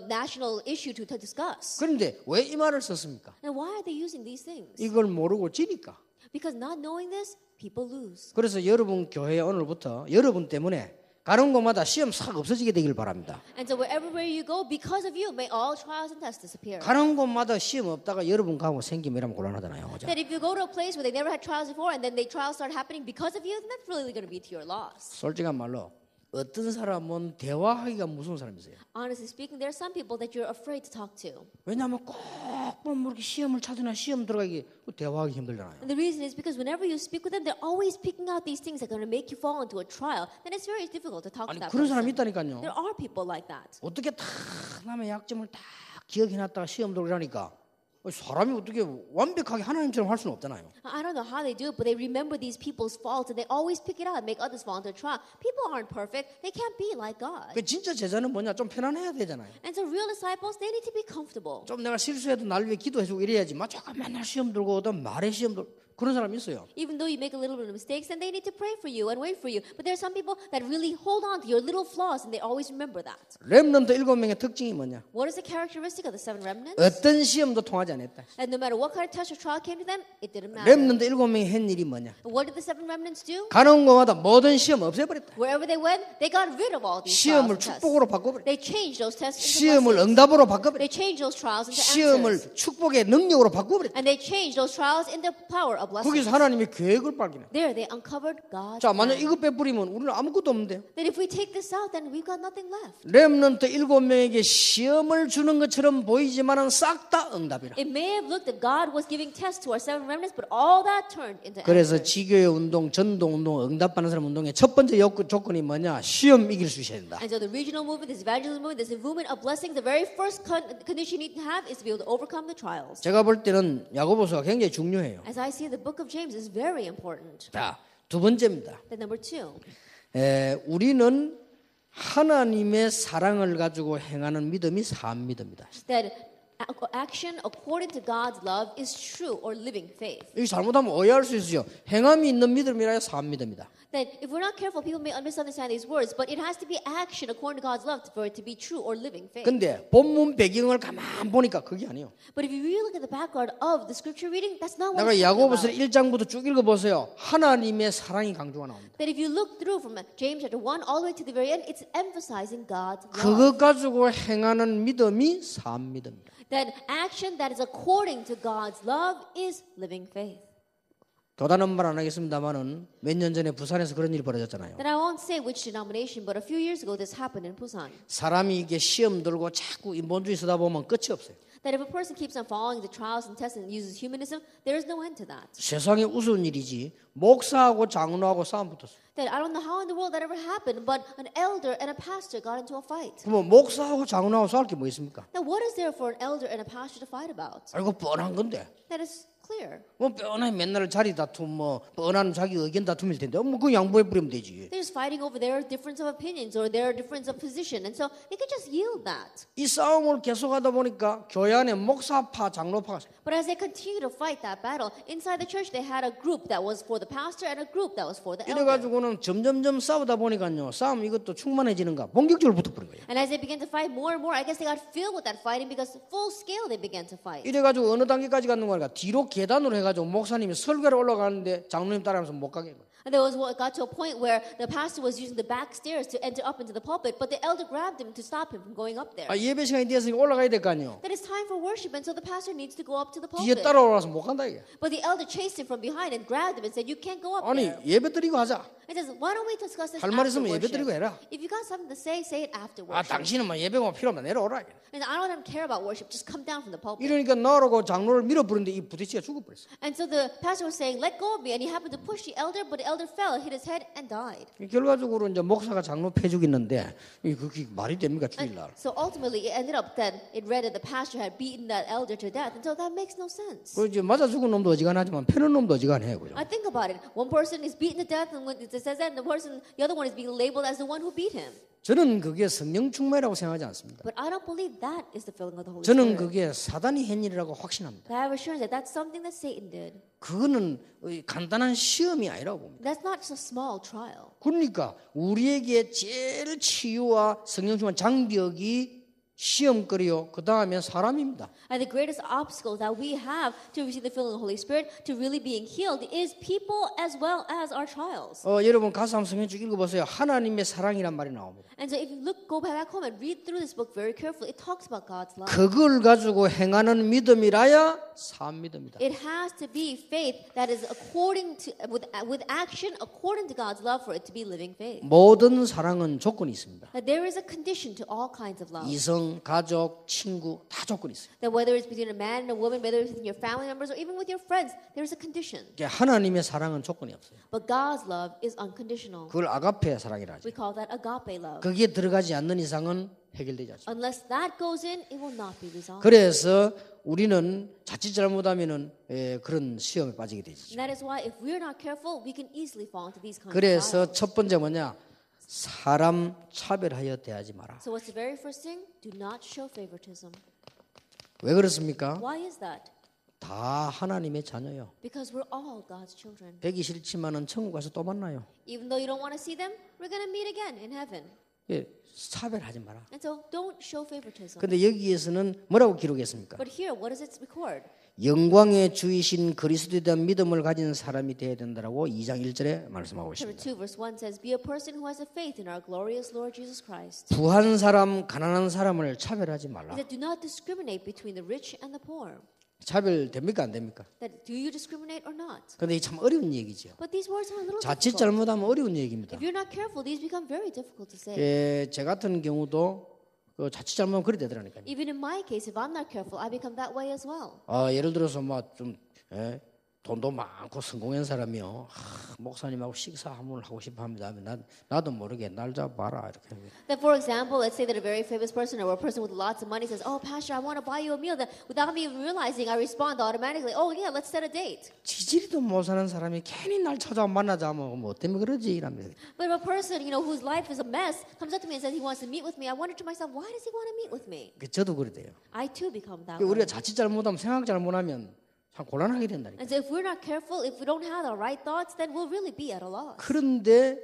national issue to discuss. 그런데 왜 이 말을 썼습니까? And why are they using these things? 이걸 모르고 지니까. Because not knowing this, people lose. 그래서 여러분 교회에 오늘부터 여러분 때문에 가는 곳마다 시험 싹 없어지게 되길 바랍니다. And so wherever you go, because of you, may all trials and tests disappear. 가는 곳마다 시험 없다가 여러분 가고 생기면 곤란하잖아요. 그죠? That if you go to a place where they never had trials before and then the trials start happening because of you, then that's really going to be to your loss. 솔직한 말로 어떤 사람은 대화하기가 무서운 사람이세요. Honestly speaking, there are some people that you're afraid to talk to. 왜냐하면 꼭 뭐 이렇게 시험을 찾으나 시험 들어가기 대화하기 힘들잖아요. And the reason is because whenever you speak with them, they're always picking out these things that are going to make you fall into a trial. Then it's very difficult to talk to 아니 that 그런 사람이 person. 있다니까요. There are people like that. 어떻게 다 남의 약점을 다 기억해놨다가 시험 들어가니까 사람이 어떻게 완벽하게 하나님처럼 할 수는 없잖아요. I don't know how they do it, but they remember these people's faults and they always pick it out and make others fall into a trial. People aren't perfect. They can't be like God. 그 진짜 제자는 뭐냐 좀 편안해야 되잖아요. And so real disciples, they need to be comfortable. 좀 내가 실수해도 날 위해 기도해주고 이래야지. 막 잠깐 맨날 시험 들고 오던 말에 시험 들고 그런 사람이 있어요. Even though you make a little bit of mistakes, then they need to pray for you and wait for you. But there are some people that really hold on to your little flaws and they always remember that. 렘넌트 7명의 특징이 뭐냐? What is the characteristic of the seven remnants? 어떤 시험도 통하지 않았다. And no matter what kind of test or trial came to them, it didn't matter. 렘넌트 7명이 한 일이 뭐냐? What did the seven remnants do? 가는 곳마다 모든 시험 없애버렸다. Wherever they went, they got rid of all these trials 시험을 and tests. 축복으로 바꿔버렸다. They changed those tests into 시험을 blessings. 응답으로 바꿔버렸다. They changed those trials into answers. 시험을 축복의 능력으로 바꿔버렸다. And they changed those trials into power of blessings. 거기서 하나님의 계획을 발견해. There, they uncovered God's 자, 만약 plan. 이거 빼버리면 우리는 아무것도 없는데요. That if we take this out, then we've got nothing left. 렘넌트 7명에게 시험을 주는 것처럼 보이지만은 싹 다 응답이라. It may have looked that God was giving tests to our seven remnants, but all that turned into 그래서 answers. 지교회 운동, 전동 운동, 응답받는 사람 운동의 첫 번째 조건이 뭐냐? 시험 이길 수 있어야 된다. And so the regional movement, this evangelism movement, this movement of blessings, the very first condition you need to have is to be able to overcome the trials. 제가 볼 때는 야고보서가 굉장히 중요해요. As I see, the book of James is very important. 자, 두 번째입니다. Then number two, 우리는 하나님의 사랑을 가지고 행하는 믿음이 산 믿음이다. that action according to God's love is true or living faith. 이거 잘못하면 오해할 수 있어요. 행함이 있는 믿음이라 산 믿음이다. That if we're not careful, people may misunderstand these words, but it has to be action according to God's love for it to be true or living faith. 근데 본문 배경을 가만 보니까 그게 아니에요. But if you really look at the background of the scripture reading, that's not what 내가 it's talking 야고보서 about. 1장부터 쭉 읽어보세요. 하나님의 사랑이 강조가 나옵니다. That if you look through from James chapter 1 all the way to the very end, it's emphasizing God's love. 그것 가지고 행하는 믿음이 산 믿음이다. That action that is according to God's love is living faith. 더 다른 말 안 하겠습니다만은 몇 년 전에 부산에서 그런 일이 벌어졌잖아요. That I won't say which denomination, but a few years ago this happened in Busan. 사람이 이게 시험 들고 자꾸 인본주의 쓰다 보면 끝이 없어요. That if a person keeps on following the trials and tests and uses humanism, there is no end to that. 세상에 우스운 일이지 목사하고 장로하고 싸움 붙었어요. That I don't know how in the world that ever happened, but an elder and a pastor got into a fight. 그러면 목사하고 장로하고 싸울 게 뭐 있습니까? Now what is there for an elder and a pastor to fight about? 알고 뻔한 건데. That is clear. 뭐 뻔하게 맨날 자리 다툼 뭐 뻔한 자기 의견 다툼일 텐데 뭐 그 양보해 버리면 되지. They're just fighting over their difference of opinions or their difference of position, and so they could just yield that. 이 싸움을 계속하다 보니까 교회 안에 목사파 장로파가 있어요. But as they continue to fight that battle, inside the church they had a group that was for the pastor and a group that was for the elder. 이래가지고는 점점점 싸우다 보니까요 싸움 이것도 충만해지는가 본격적으로 붙어버린 거예요. And as they began to fight more and more, I guess they got filled with that fighting because full scale they began to fight. 이래가지고 어느 단계까지 갔는 거니까 뒤로 계단으로 해가지고 목사님이 설교를 올라가는데 장로님 따라가면서 못 가게 한 거예요. And there was what got to a point where the pastor was using the back stairs to enter up into the pulpit, but the elder grabbed him to stop him from going up there. 예배 시간이 되었으니까 올라가야 될 거 아니에요. Then it's time for worship, and so the pastor needs to go up to the 뒤에 pulpit. 따라오라서 못 간다 이게. But the elder chased him from behind and grabbed him and said, "You can't go up 아니 there." 예배 드리고 하자. It says, "Why don't we discuss this 할 말 after 있으면 예배 드리고 worship? 해라. If you got something to say it after 아 worship." 당신은 뭐 예배가 필요하면 내려오라. And I don't care about worship. Just come down from the pulpit. 이러니까 나라고 장로를 밀어버리는데 이 부대찌가 죽어버렸어. And so the pastor was saying, "Let go of me," and he happened to push the elder, but the elder fell, hit his head, and died. 결과적으로 이제 목사가 장로 패죽였는데 그게 말이 됩니까 주일날? So ultimately, it ended up that it read that the pastor had beaten that elder to death, and so that makes no sense. 그 이제 맞아 죽은 놈도 어지간하지만 패는 놈도 어지간해 그죠? I think about it. One person is beaten to death, and when it says that, and the other one is being labeled as the one who beat him. 저는 그게 성령 충만이라고 생각하지 않습니다. But I don't believe that is the filling of the Holy 저는 Spirit. 그게 사단이 한 일이라고 확신합니다. I have assurance that that's something that Satan did. 그거는 간단한 시험이 아니라고 봅니다. That's not just a small trial. 그러니까 우리에게 제일 치유와 성령 충만 장벽이 시험거리요. 그 다음에 사람입니다. And the greatest obstacle that we have to receive the filling of the Holy Spirit, to really being healed, is people as well as our trials. 여러분 가서 한번 성경 쭉 읽어보세요. 하나님의 사랑이란 말이 나옵니다. And so if you go back home and read through this book very carefully, it talks about God's love. 그걸 가지고 행하는 믿음이라야 산 믿음이다. It has to be faith that is according to, with action according to God's love for it to be living faith. 모든 사랑은 조건이 있습니다. That there is a condition to all kinds of love. 이성, 가족, 친구 다 조건이 있습니다. That whether it's between a man and a woman, whether it's between your family members or even with your friends, there is a condition. 하나님의 사랑은 조건이 없어요. But God's love is unconditional. 그걸 아가페 사랑이라 하죠. We call that agape love. 거기에 들어가지 않는 이상은 해결되지 않습니다. Unless that goes in, it will not be resolved. 그래서 우리는 자칫 잘못하면은 그런 시험에 빠지게 되죠. And that is why if we're not careful, we can easily fall into these kinds of 그래서 trials. 첫 번째 뭐냐? 사람 차별하여 대하지 마라. So what's the very first thing? Do not show favoritism. 왜 그렇습니까? Why is that? 다 하나님의 자녀요. Because we're all God's children. 뵈기 싫지만은 천국 가서 또 만나요. Even though you don't want to see them, we're going to meet again in heaven. 예, 차별하지 마라. And so don't show favoritism. 근데 여기에서는 뭐라고 기록했습니까? But here, what does it record? 영광의 주이신 그리스도에 대한 믿음을 가진 사람이 되어야 된다라고 2장 1절에 말씀하고 Chapter 있습니다. 2, verse 1 says, "Be a person who has a faith in our glorious Lord Jesus Christ." 부한 사람, 가난한 사람을 차별하지 말라. That do not discriminate between the rich and the poor. 차별됩니까 안 됩니까? That do you discriminate or not? 근데 참 어려운 얘기죠. But these words are a little 자칫 difficult. 잘못하면 어려운 얘기입니다. If you're not careful, these become very difficult to say. 제 같은 경우도 그 자칫 잘못하면 그래 되더라니까요. Even in my case, if I'm not careful, I become that way as well. 예를 들어서 좀 돈도 많고 성공한 사람이요. 목사님하고 식사 한번 하고 싶어 합니다. 나도 모르게 날 잡아라 이렇게. That, for example, let's say that a very famous person or a person with lots of money says, "Oh, Pastor, I want to buy you a meal." That without me even realizing, I respond automatically, "Oh, yeah, let's set a date." 지지리도 못 사는 사람이 괜히 날 찾아와 만나자 하면 뭐 때문에 그러지 이랍니다. But if a person, whose life is a mess, comes up to me and says he wants to meet with me, I wonder to myself, why does he want to meet with me? 저도 그래요. I too become that way. 우리가 자칫 잘못하면 생각 잘못하면 참 곤란하게 된다니까. And so if we're not careful, if we don't have the right thoughts, then we'll really be at a loss. 그런데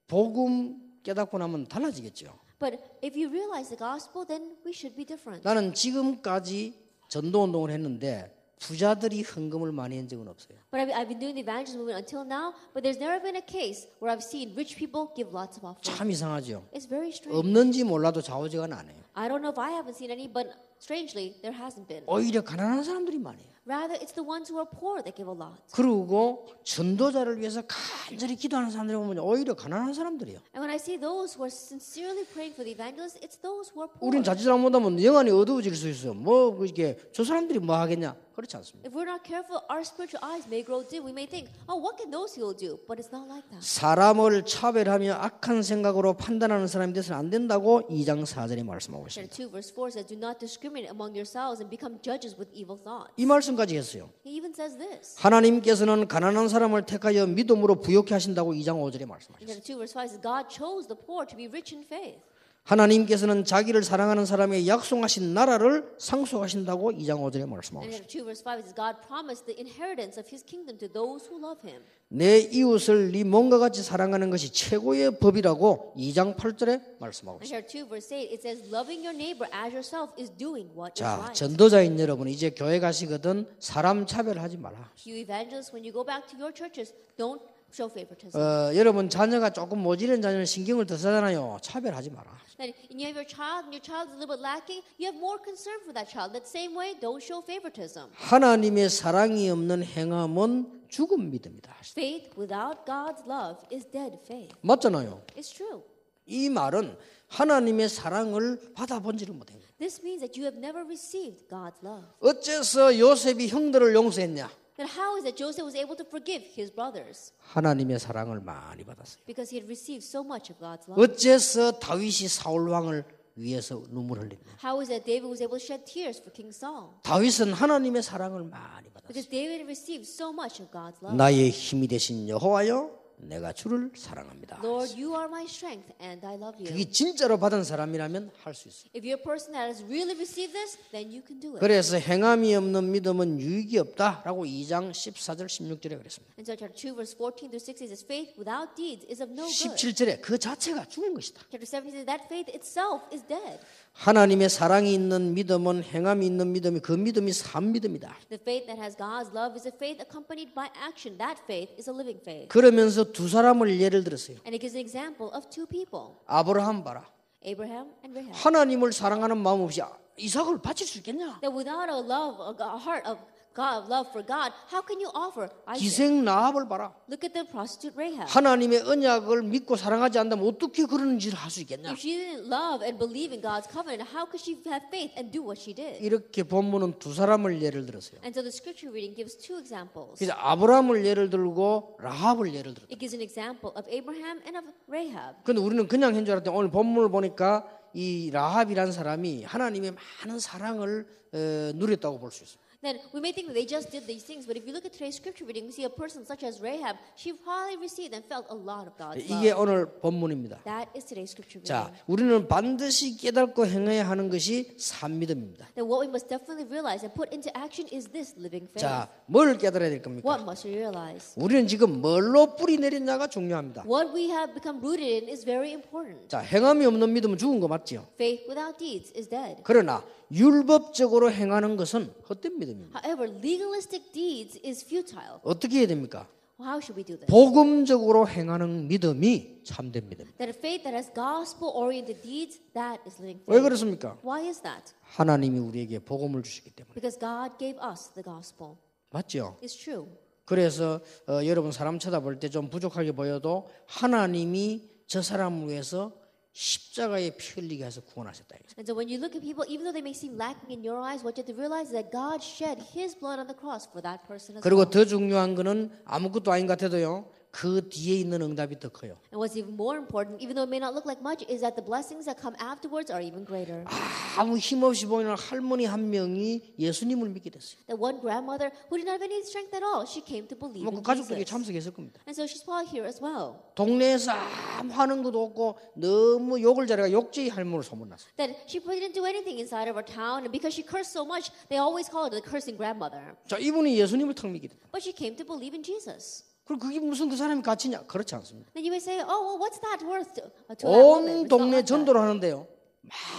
복음 깨닫고 나면 달라지겠죠. But if you realize the gospel, then we should be different. 나는 지금까지 전도 운동을 했는데 부자들이 헌금을 많이 한 적은 없어요. But I've been doing the evangelism movement until now, but there's never been a case where I've seen rich people give lots of offerings. 참 이상하죠. It's very strange. 없는지 몰라도 좌우지간 안 해요. I don't know if I haven't seen any, but strangely, there hasn't been. 오히려 가난한 사람들이 많아요. Rather, it's the ones who are poor that give a lot. 그리고 전도자를 위해서 간절히 기도하는 사람들 보면 오히려 가난한 사람들이에요. And when I see those who are sincerely praying for the evangelists, it's those who are poor. 우린 자칫 잘못하면 영안이 어두워질 수 있어요. 뭐 이게 저 사람들이 뭐 하겠냐? 그렇지 않습니다. If we're not careful, our spiritual eyes may grow dim. We may think, "Oh, what can those people do?" But it's not like that. 사람을 차별하며 악한 생각으로 판단하는 사람이 돼서는 안 된다고 2장 4절에 말씀하고 Chapter 있습니다. 2, verse 4 says, "Do not discriminate among yourselves and become judges with evil thoughts." 이 말씀까지 했어요. He even says this. 하나님께서는 가난한 사람을 택하여 믿음으로 부욕해 하신다고 2장 5절에 In 말씀하셨어요. chapter 2, verse 5 says, "God chose the poor to be rich in faith." 하나님께서는 자기를 사랑하는 사람에게 약속하신 나라를 상속하신다고 2장 5절에 말씀하고 And 있습니다. chapter 2 verse 5 says God promised the inheritance of his kingdom to those who love him. 내 이웃을 네 몸과 같이 사랑하는 것이 최고의 법이라고 2장 8절에 말씀하고 And 있습니다. chapter 2 verse 8 it says loving your neighbor as yourself is doing what is 자, right. 전도자인 여러분 이제 교회 가시거든 사람 차별하지 마라. You evangelists, when you go back to your churches, don't show favoritism. 여러분 자녀가 조금 모질은 자녀는 신경을 더 쓰잖아요. 차별하지 마라. That you have your child and your child is a little bit lacking, you have more concern for that child. That same way, don't show favoritism. 하나님의 사랑이 없는 행함은 죽은 믿음이다. Faith without God's love is dead faith. 맞잖아요. It's true. 이 말은 하나님의 사랑을 받아본지를 못해요. This means that you have never received God's love. 어째서 요셉이 형들을 용서했냐? Then how is it Joseph was able to forgive his brothers? 하나님의 사랑을 많이 받았어요. Because he had received so much of God's love. 어째서 다윗이 사울 왕을 위해서 눈물 흘렸냐? How is it David was able to shed tears for King Saul? 다윗은 하나님의 사랑을 많이 받았어요. Because David received so much of God's love. 나의 힘이 되신 여호와여, 내가 주를 사랑합니다. Lord, you are my strength and I love you. 그게 진짜로 받은 사람이라면 할 수 있어요. If you're a person that has really received this, then you can do it. 그래서 행함이 없는 믿음은 유익이 없다라고 2장 14절 16절에 그랬습니다. And so chapter 2 verse 14 through 16 says faith without deeds is of no good. 17절에 그 자체가 죽은 것이다. Chapter 17 says that faith itself is dead. 하나님의 사랑이 있는 믿음은 행함이 있는 믿음이 그 믿음이 산 믿음이다. The faith that has God's love is a faith accompanied by action. That faith is a living faith. 그러면서 두 사람을 예를 들었어요. And it gives an example of two people, 아브라함 봐라. Abraham and Rahab. 하나님을 사랑하는 마음 없이 이삭을 바칠 수 있겠냐? That without a heart of God, love for God, how can you offer Isaac? 기생 라합을 봐라. Look at the prostitute Rahab. 하나님의 언약을 믿고 사랑하지 않다면 어떻게 그런 짓을 할 수 있겠냐? If she didn't love and believe in God's covenant, how could she have faith and do what she did? 이렇게 본문은 두 사람을 예를 들었어요. And so the scripture reading gives two examples. 그래서 아브라함을 예를 들고 라합을 예를 들었다. It gives an example of Abraham and of Rahab. 근데 우리는 그냥 한 줄 알았더니 오늘 본문을 보니까 이 라합이라는 사람이 하나님의 많은 사랑을 누렸다고 볼 수 있어요. Then we may think that they just did these things, but if you look at today's scripture reading, we see a person such as Rahab. She probably received and felt a lot of God's 이게 love. 오늘 본문입니다. That is today's scripture 자, reading. 우리는 반드시 깨닫고 행해야 하는 것이 산 믿음입니다. Then what we must definitely realize and put into action is this living faith. 자, 뭘 깨달아야 될 겁니까? What must we realize? 우리는 지금 뭘로 뿌리 내렸냐가 중요합니다. What we have become rooted in is very important. 자, 행함이 없는 믿음은 죽은 거 맞지요? Faith without deeds is dead. 그러나 율법적으로 행하는 것은 헛된 믿음입니다. However, legalistic deeds is futile. 어떻게 해야 됩니까? Well, how should we do this? 복음적으로 행하는 믿음이 참된 믿음입니다. That a faith that has gospel-oriented deeds, that is living 왜 faith. 그렇습니까? Why is that? 하나님이 우리에게 복음을 주시기 때문에. Because God gave us the gospel. 맞죠? It's true. 그래서 여러분 사람 쳐다볼 때 좀 부족하게 보여도 하나님이 저 사람을 위해서 십자가에 피 흘리게 해서 구원하셨다. And so when you look at people, even though they may seem lacking in your eyes, what you have to realize is that God shed His blood on the cross for that person as 그리고 well. 더 중요한 거는 아무것도 아닌 것 같아도요. 그 뒤에 있는 응답이 더 커요. And what's even more important, even though it may not look like much, is that the blessings that come afterwards are even greater. 아무 힘없이 보이는 할머니 한 명이 예수님을 믿게 됐어요. That one grandmother who did not have any strength at all, she came to believe 뭐 그 in 가족들이 Jesus. 참석했을 겁니다. And so she's probably here as well. 동네에서 아무 하는 것도 없고 너무 욕을 잘해가 욕쟁이 할머니를 소문났어요. That she probably didn't do anything inside of her town, and because she cursed so much, they always call her the cursing grandmother. 자, 이분이 예수님을 탁 믿게 됐다. But she came to believe in Jesus. 그럼 그게 무슨 그 사람이 가치냐? 그렇지 않습니다. Then you may say, oh, well, what's that worth to that woman? 온 It's not 동네 like that. 전도를 하는데요.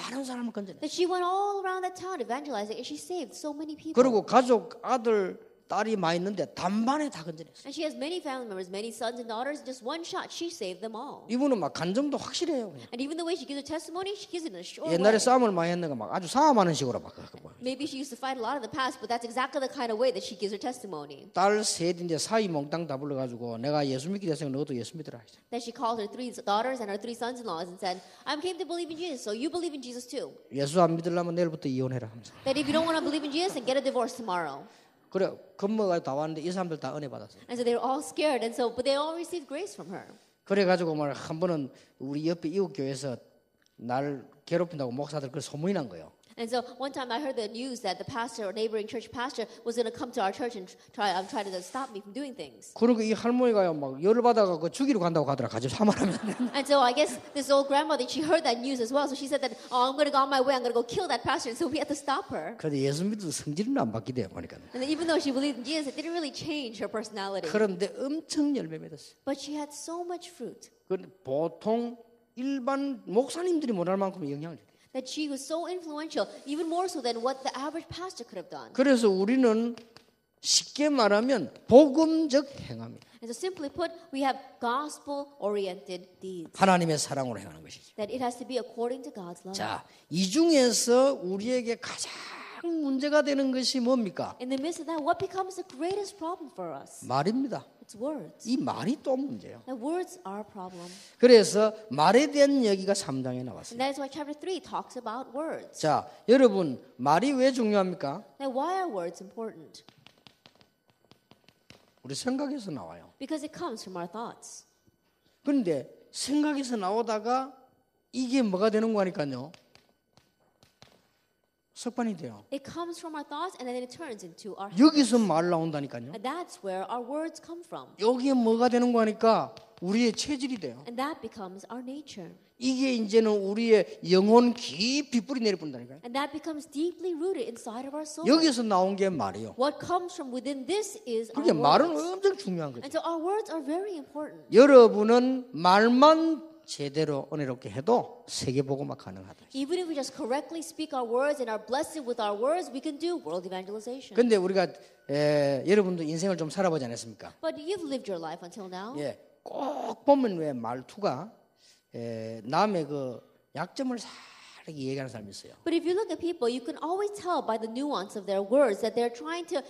많은 사람을 건져냈어요. That she went all around that town evangelizing, and she saved so many people. 그리고 가족 아들 딸이 많이 있는데 단번에 다 건져냈어요. And she has many family members, many sons and daughters. Just one shot, she saved them all. 이분은 막 간정도 확실해요. 그냥. And even the way she gives her testimony, she gives it in a short 옛날에 way. 싸움을 많이 했는가 막 아주 싸움하는 식으로 막 Maybe she used to fight a lot in the past, but that's exactly the kind of way that she gives her testimony. 딸 셋인데 사이 몽땅 다 불러가지고 내가 예수 믿게 됐으니까 너도 예수 믿으라. That she called her three daughters and her three sons-in-laws and said, I came to believe in Jesus, so you believe in Jesus too. 예수 안 믿으려면 내일부터 이혼해라. 하면서. That if you don't want to believe in Jesus, then get a divorce tomorrow. 그래 겁먹어 다 왔는데 이 사람들 다 은혜 받았어요. And so they were all scared, and so but they all received grace from her. 그래가지고 말 한 번은 우리 옆에 이웃 교회에서 날 괴롭힌다고 목사들 그 소문이 난 거예요. And so one time I heard the news that the pastor or neighboring church pastor was going to come to our church and try to stop me from doing things. 그러니까 이 할머니가요 막 열을 받아가 그 죽이러 간다고 하더라. 가지 사말하면. And so I guess this old grandmother, she heard that news as well. So she said that, oh, I'm going to go on my way. I'm going to go kill that pastor. And so we had to stop her. 그런데 예수 믿어도 성질은 안 바뀌대요 보니까. And even though she believed in Jesus, it didn't really change her personality. 그런데 엄청 열매 맺었어요. But she had so much fruit 그런데 보통 일반 목사님들이 못할 만큼 영향을 줘요. that she was so influential, even more so than what the average pastor could have done. 그래서 우리는 쉽게 말하면 복음적 행함이다. And so simply put, we have gospel-oriented deeds. 하나님의 사랑으로 행하는 것이죠. That it has to be according to God's love. 자, 이 중에서 우리에게 가장 문제가 되는 것이 뭡니까? In the midst of that, what becomes the greatest problem for us? 말입니다. It's words. 이 말이 또 문제예요. And words are a problem. 그래서 말에 대한 얘기가 3장에 And 나왔어요. that is why chapter 3 talks about words. 자, 여러분 말이 왜 중요합니까? Now, why are words important? 우리 생각에서 나와요. Because it comes from our thoughts. 그런데 생각에서 나오다가 이게 뭐가 되는 거니까요. 습관이 돼요. It comes from our thoughts and then it turns into our 여기서 말 나온다니까요. And that's where our words come from. 여기에 뭐가 되는 거니까 우리의 체질이 돼요. And that becomes our nature. 이게 이제는 우리의 영혼 깊이 뿌리 내려본다니까요. And that becomes deeply rooted inside of our soul. 여기서 나온 게 말이요. What comes from within this is our 그게 말은 words. 엄청 중요한 거죠. And so our words are very important. 여러분은 말만 제대로 은혜롭게 해도 세계복음화 가능하다. Even if we just correctly speak our words and are blessed with our words, we can do world evangelization. 근데 우리가 여러분도 인생을 좀 살아보지 않았습니까? But you've lived your life until now. 예, 꼭 보면 왜 말투가 남의 그 약점을 살게 얘기하는 사람이 있어요. But if you look at people, you can always tell by the nuance of their words that they're trying to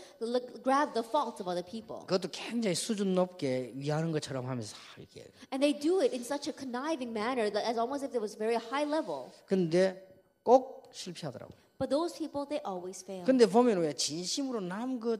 grab the faults of other people. 그것도 굉장히 수준 높게 위하는 것처럼 하면서 이렇게. And they do it in such a conniving manner that as almost if it was very high level. 근데 꼭 실패하더라고요. But those people, they always fail. 근데 보면 왜 진심으로 남 그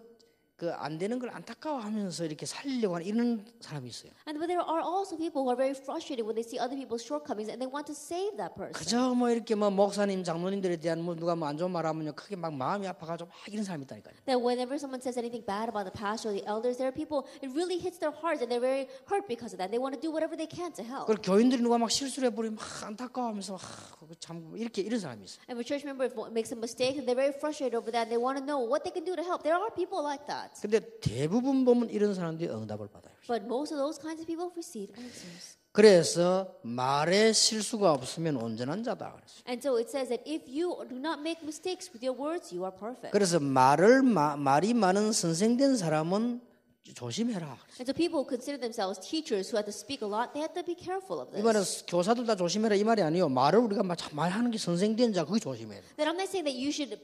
안 되는 걸 안타까워하면서 이렇게 살리려고 하는 이런 사람이 있어요. But there are also people who are very frustrated when they see other people's shortcomings and they want to save that person. 그저 뭐 이렇게 뭐 목사님, 장로님들에 대한 뭐 누가 뭐 안 좋은 말하면요 크게 막 마음이 아파가지고 막 이런 사람이 있다니까요. That whenever someone says anything bad about the pastor or the elders, there are people, it really hits their hearts and they're very hurt because of that. They want to do whatever they can to help. 그리고 교인들이 누가 막 실수를 해버리면 막 안타까워하면서 참 이렇게 이런 사람이 있어요. And if a church member makes a mistake, and they're very frustrated over that, and they want to know what they can do to help. There are people like that. 근데 대부분 보면 이런 사람들이 응답을 받아요. But most of those kinds of people receive answers. 그래서 말에 실수가 없으면 온전한 자다 그랬어요. And so it says that if you do not make mistakes with your words, you are perfect. 그래서 말이 많은 선생된 사람은 조심해라. And so people who consider themselves teachers who have to speak a lot, they have to be careful of 이 말은 this. 교사들 다 조심해라 이 말이 아니에요. 말을 우리가 말하는 게 선생된 자 그게 조심해야 돼. That I'm not saying that you should,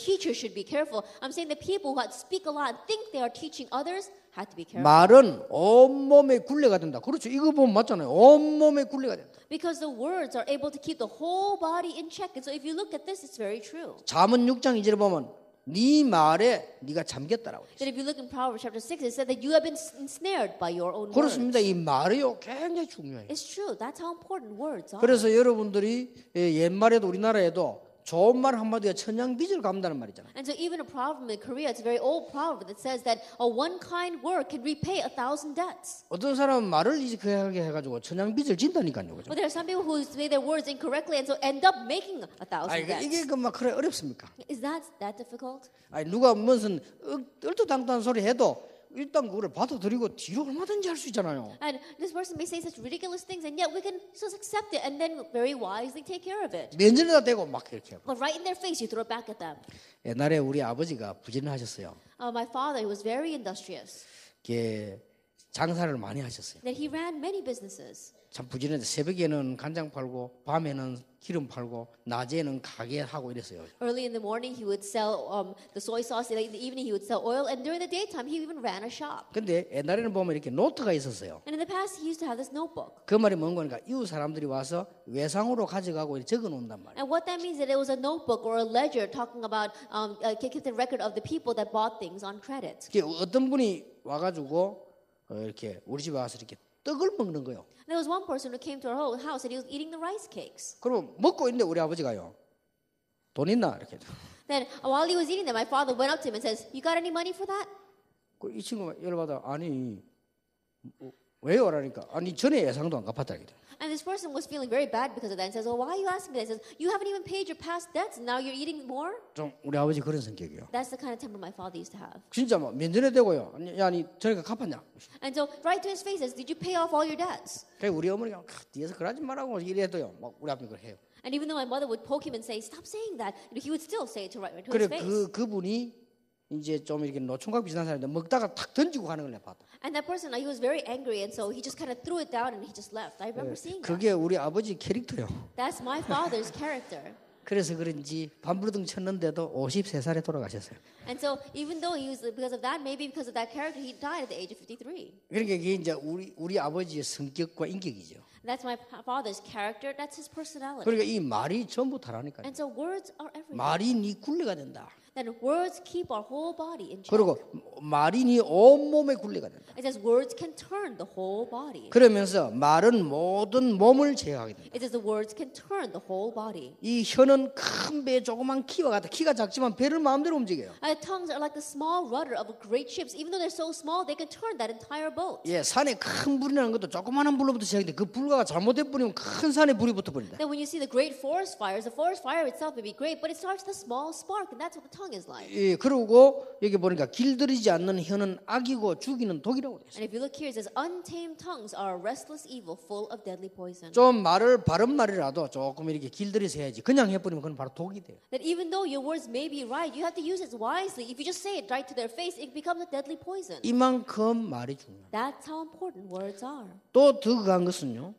teachers should be careful. I'm saying that people who speak a lot and think they are teaching others have to be careful. 말은 온몸에 굴레가 된다. 그렇죠. 이거 보면 맞잖아요. 온몸에 굴레가 된다. Because the words are able to keep the whole body in check. And so if you look at this, it's very true. 잠언 6장 2절에 보면 네 말에 네가 잠겼다라고 돼 있어요. That if you look in Proverbs chapter 6, it said that you have been ensnared by your own words. 그렇습니다. 이 말이요 굉장히 중요해요. It's true. That's how important words are. 그래서 여러분들이 옛말에도 우리나라에도 좋은 말 한마디가 천냥빚을 갚는다는 말이잖아요. And so even a proverb in Korea, it's a very old proverb that says that one kind word can repay 1,000 debts. 어떤 사람은 말을 이렇게 해가지고 천냥빚을 진다니까요. 그죠? But there are some people who say their words incorrectly and so end up making 1,000 debts. 이게 막 그래 어렵습니까? Is that difficult? 아니 누가 무슨 얼토당토한 소리 해도 일단 그거를 받아들이고 뒤로 얼마든지 할 수 있잖아요. And this person may say such ridiculous things and yet we can just accept it and then very wisely take care of it. 면전에다 대고 막 이렇게 해요. But right in their face, you throw it back at them. 옛날에 우리 아버지가 부지런하셨어요. My father, he was very industrious. 이게 장사를 많이 하셨어요. That he ran many businesses. 참 부지런해. 새벽에는 간장 팔고 밤에는 기름 팔고 낮에는 가게 하고 이랬어요. Early in the morning, he would sell the soy sauce. In the evening, he would sell oil. And during the daytime, he even ran a shop. 근데 옛날에는 보면 이렇게 노트가 있었어요. And in the past, he used to have this notebook. 그 말이 뭔 거니까 이웃 사람들이 와서 외상으로 가져가고 적어 놓는단 말이에요. And what that means is that it was a notebook or a ledger talking about keeping the record of the people that bought things on credit. 어떤 분이 와가지고 이렇게 우리 집에 와서 이렇게 떡을 먹는 거예요. There was one person who came to our house and he was eating the rice cakes. 그럼 먹고 있는데 우리 아버지가요 돈 있나 이렇게. Then while he was eating them, my father went up to him and says, "You got any money for that?" 이 친구가 열받아 아니 왜요? 라니까 아니 전에 예상도 안 갚았다 이게. And this person was feeling very bad because of that and says, "Well, why are you asking me that?" He says, "You haven't even paid your past debts and now you're eating more?" 좀 우리 아버지 그런 성격이요. That's the kind of temper my father used to have. 진짜 뭐 면전에 대고요. 아니 전에 갚았냐? And so right to his face says, "Did you pay off all your debts?" 그래 우리 어머니가 뒤에서 그러지 말라고 이래도요. 막 우리 아버지 그걸 해요. And even though my mother would poke him and say, "Stop saying that," he would still say it to right to 그래 his face. 그분이 이제 좀 이렇게 노총각 비슷한 사람인데 먹다가 탁 던지고 가는 걸 내가 봤다. And that person, he was very angry, and so he just kind of threw it down and he just left. I remember seeing that. 그게 우리 아버지 캐릭터요. That's my father's character. 그래서 그런지 반부르등 쳤는데도 53살에 돌아가셨어요. And so even though he was, because of that, maybe because of that character, he died at the age of 53. 그러니까 이게 이제 우리 아버지의 성격과 인격이죠. That's my father's character. That's his personality. 그러니까 이 말이 전부 다라니까요. And so words are everything. 말이 네 굴레가 된다. Then words keep our whole body in check. 그리고 말이 네 온몸에 굴레가 된다. It says words can turn the whole body. 그러면서 말은 모든 몸을 제어하게 된다. It says the words can turn the whole body. 이 혀는 큰 배 조그만 키와 같아. 키가 작지만 배를 마음대로 움직여요. Tongues are like the small rudder of great ships. Even though they're so small, they can turn that entire boat. 예, 산에 큰 불이 나는 것도 조그마한 불로부터 시작인데 그 불가가 잘못돼 버리면 큰 산에 불이 붙어 버린다. Then when you see the great forest fires, the forest fire itself may be great, but it starts with a small spark, and that's what the tongue is like. 예, 그리고 여기 보니까 길들이지 않는 혀는 악이고 죽이는 독이라고 돼 있어요. And if you look here, it says untamed tongues are a restless evil full of deadly poison. 좀 말을 바른 말이라도 조금 이렇게 길들여서 해야지. 그냥 해버리면 그건 바로 독이 돼요. That even though your words may be right, you have to use it wisely. If you just say it right to their face, it becomes a deadly poison. 이만큼 말이 중요해요. That's how important words are. 또 더 강한 것은요.